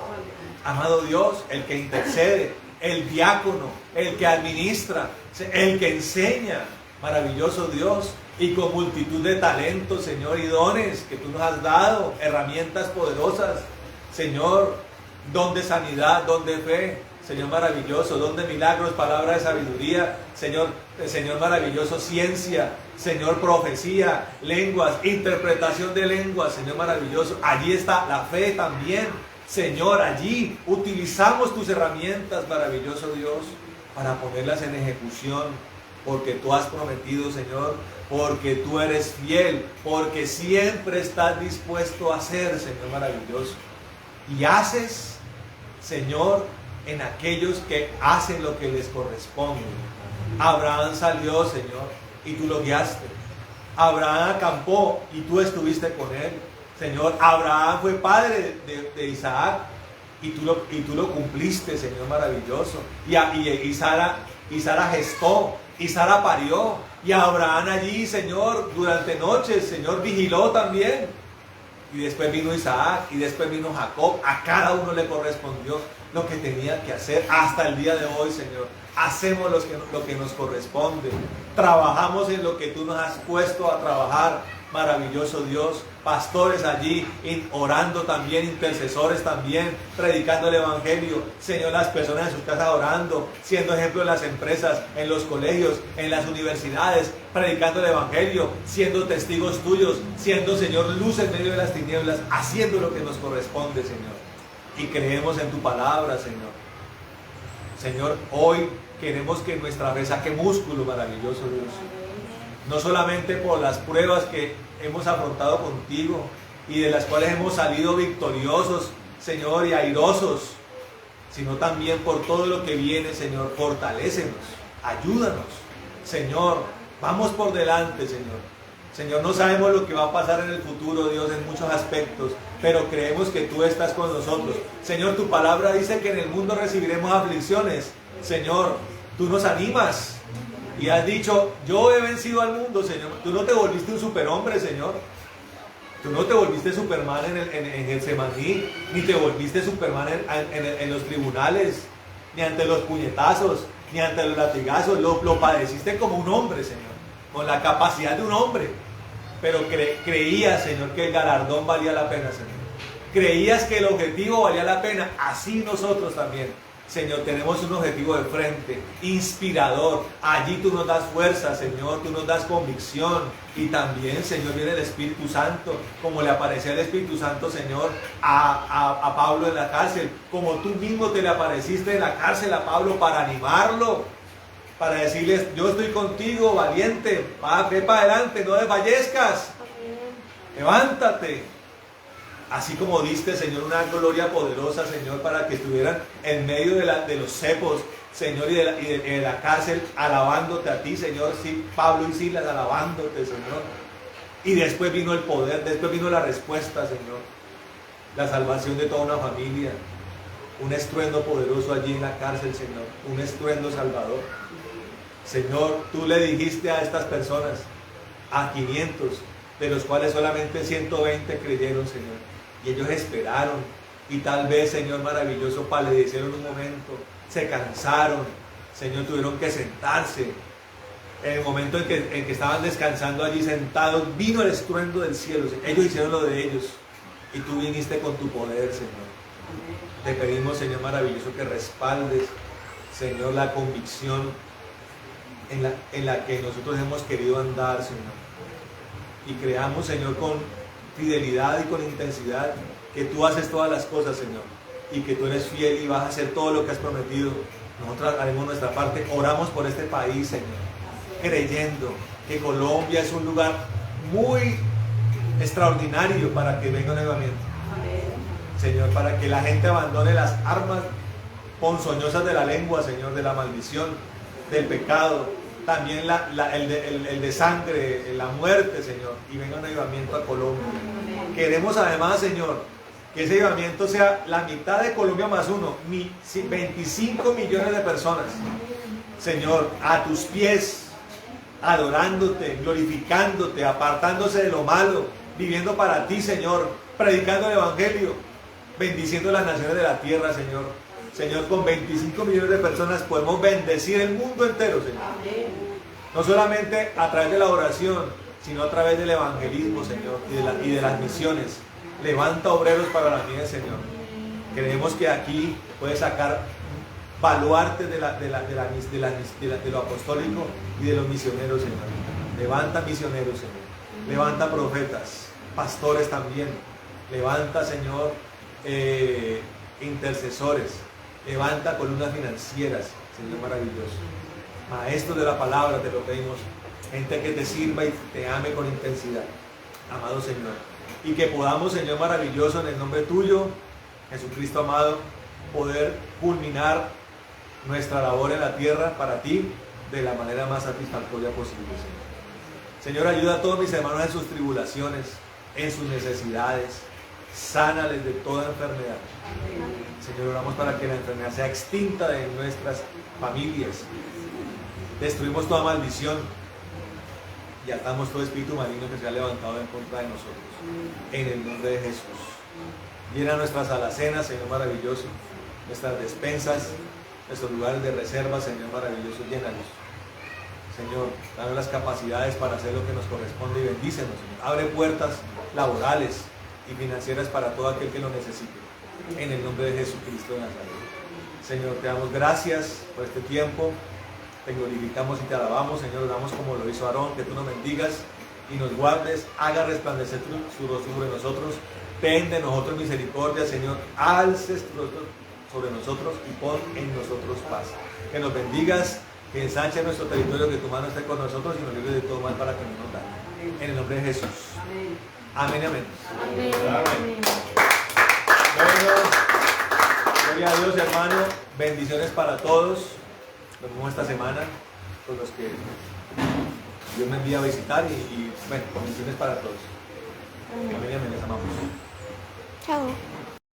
Speaker 1: Amado Dios, el que intercede, el diácono, el que administra, el que enseña. Maravilloso Dios. Y con multitud de talentos, Señor, y dones que tú nos has dado, herramientas poderosas, Señor, don de sanidad, don de fe, Señor maravilloso, don de milagros, palabra de sabiduría, Señor maravilloso, ciencia, Señor, profecía, lenguas, interpretación de lenguas, Señor maravilloso. Allí está la fe también, Señor, allí utilizamos tus herramientas, maravilloso Dios, para ponerlas en ejecución, porque tú has prometido, Señor, porque tú eres fiel, porque siempre estás dispuesto a hacer, Señor maravilloso. Y haces, Señor, en aquellos que hacen lo que les corresponde. Abraham salió, Señor, y tú lo guiaste. Abraham acampó y tú estuviste con él. Señor, Abraham fue padre de Isaac y tú lo cumpliste, Señor, maravilloso. Y Sara gestó, y Sara parió, y Abraham allí, Señor, durante noches, Señor, vigiló también. Y después vino Isaac, y después vino Jacob. A cada uno le correspondió lo que tenía que hacer. Hasta el día de hoy, Señor, hacemos lo que nos corresponde. Trabajamos en lo que tú nos has puesto a trabajar. Maravilloso Dios. Pastores allí orando también, intercesores también, predicando el evangelio. Señor, las personas en sus casas orando, siendo ejemplo en las empresas, en los colegios, en las universidades, predicando el evangelio, siendo testigos tuyos, siendo, Señor, luz en medio de las tinieblas, haciendo lo que nos corresponde, Señor. Y creemos en tu palabra, Señor. Señor, hoy queremos que nuestra fe saque músculo, maravilloso Dios. No solamente por las pruebas que hemos afrontado contigo y de las cuales hemos salido victoriosos, Señor, y airosos, sino también por todo lo que viene, Señor. Fortalécenos, ayúdanos, Señor, vamos por delante, Señor. Señor, no sabemos lo que va a pasar en el futuro, Dios, en muchos aspectos, pero creemos que tú estás con nosotros. Señor, tu palabra dice que en el mundo recibiremos aflicciones. Señor, tú nos animas. Y has dicho, yo he vencido al mundo, Señor. Tú no te volviste un superhombre, Señor. Tú no te volviste Superman en Getsemaní, ni te volviste Superman en los tribunales, ni ante los puñetazos, ni ante los latigazos. Lo padeciste como un hombre, Señor, con la capacidad de un hombre. Pero creías, Señor, que el galardón valía la pena, Señor. Creías que el objetivo valía la pena. Así nosotros también. Señor, tenemos un objetivo de frente, inspirador. Allí tú nos das fuerza, Señor, tú nos das convicción. Y también, Señor, viene el Espíritu Santo, como le aparecía el Espíritu Santo, Señor, a Pablo en la cárcel. Como tú mismo te le apareciste en la cárcel a Pablo para animarlo, para decirles, yo estoy contigo, valiente, ve para adelante, no desfallezcas, levántate. Así como diste, Señor, una gloria poderosa, Señor, para que estuvieran en medio de los cepos, Señor, y de la cárcel, alabándote a ti, Señor. Sí, Pablo y Silas alabándote, Señor. Y después vino el poder, después vino la respuesta, Señor. La salvación de toda una familia. Un estruendo poderoso allí en la cárcel, Señor. Un estruendo salvador. Señor, tú le dijiste a estas personas, a 500, de los cuales solamente 120 creyeron, Señor. Y ellos esperaron, y tal vez, Señor maravilloso, palidecieron un momento, se cansaron, Señor, tuvieron que sentarse. En el momento en que estaban descansando allí sentados, vino el estruendo del cielo. Ellos hicieron lo de ellos, y tú viniste con tu poder, Señor. Te pedimos, Señor maravilloso, que respaldes, Señor, la convicción en la que nosotros hemos querido andar, Señor. Y creamos, Señor, con fidelidad y con intensidad, que tú haces todas las cosas, Señor, y que tú eres fiel y vas a hacer todo lo que has prometido. Nosotros haremos nuestra parte, oramos por este país, Señor, creyendo que Colombia es un lugar muy extraordinario para que venga un avivamiento. Señor, para que la gente abandone las armas ponzoñosas de la lengua, Señor, de la maldición, del pecado, también el de sangre, la muerte, Señor, y venga un avivamiento a Colombia. Queremos además, Señor, que ese avivamiento sea la mitad de Colombia más uno, 25 millones de personas, Señor, a tus pies, adorándote, glorificándote, apartándose de lo malo, viviendo para ti, Señor, predicando el evangelio, bendiciendo las naciones de la tierra, Señor. Señor, con 25 millones de personas podemos bendecir el mundo entero, Señor. No solamente a través de la oración, sino a través del evangelismo, Señor, y de las misiones. Levanta obreros para la mies, Señor. Creemos que aquí puedes sacar baluartes de lo apostólico y de los misioneros, Señor. Levanta misioneros, Señor. Levanta profetas, pastores también. Levanta, Señor, intercesores. Levanta columnas financieras, Señor maravilloso. Maestros de la palabra, te lo pedimos. Gente que te sirva y te ame con intensidad, amado Señor. Y que podamos, Señor maravilloso, en el nombre tuyo, Jesucristo amado, poder culminar nuestra labor en la tierra para ti de la manera más satisfactoria posible, Señor. Señor, ayuda a todos mis hermanos en sus tribulaciones, en sus necesidades, sánales de toda enfermedad. Señor, oramos para que la enfermedad sea extinta de nuestras familias. Destruimos toda maldición y atamos todo espíritu maligno que se ha levantado en contra de nosotros. En el nombre de Jesús. Llena nuestras alacenas, Señor maravilloso, nuestras despensas, nuestros lugares de reserva, Señor maravilloso, llénalos. Señor, danos las capacidades para hacer lo que nos corresponde y bendícenos, Señor. Abre puertas laborales y financieras para todo aquel que lo necesite. En el nombre de Jesucristo de Nazaret. Señor, te damos gracias por este tiempo. Te glorificamos y te alabamos, Señor. Oramos como lo hizo Aarón, que tú nos bendigas y nos guardes. Haga resplandecer su rostro sobre nosotros. Ten de nosotros misericordia, Señor. Alces tu rostro sobre nosotros y pon en nosotros paz. Que nos bendigas, que ensanche nuestro territorio, que tu mano esté con nosotros y nos libre de todo mal para que no nos dañe. En el nombre de Jesús. Amén, amén.
Speaker 2: Amén.
Speaker 1: Amén. Bueno, gloria a Dios, hermano. Bendiciones para todos. Nos vemos esta semana con los que Dios me envía a visitar y bueno, bendiciones para todos. Amén, amén. Les amamos.
Speaker 4: Chao.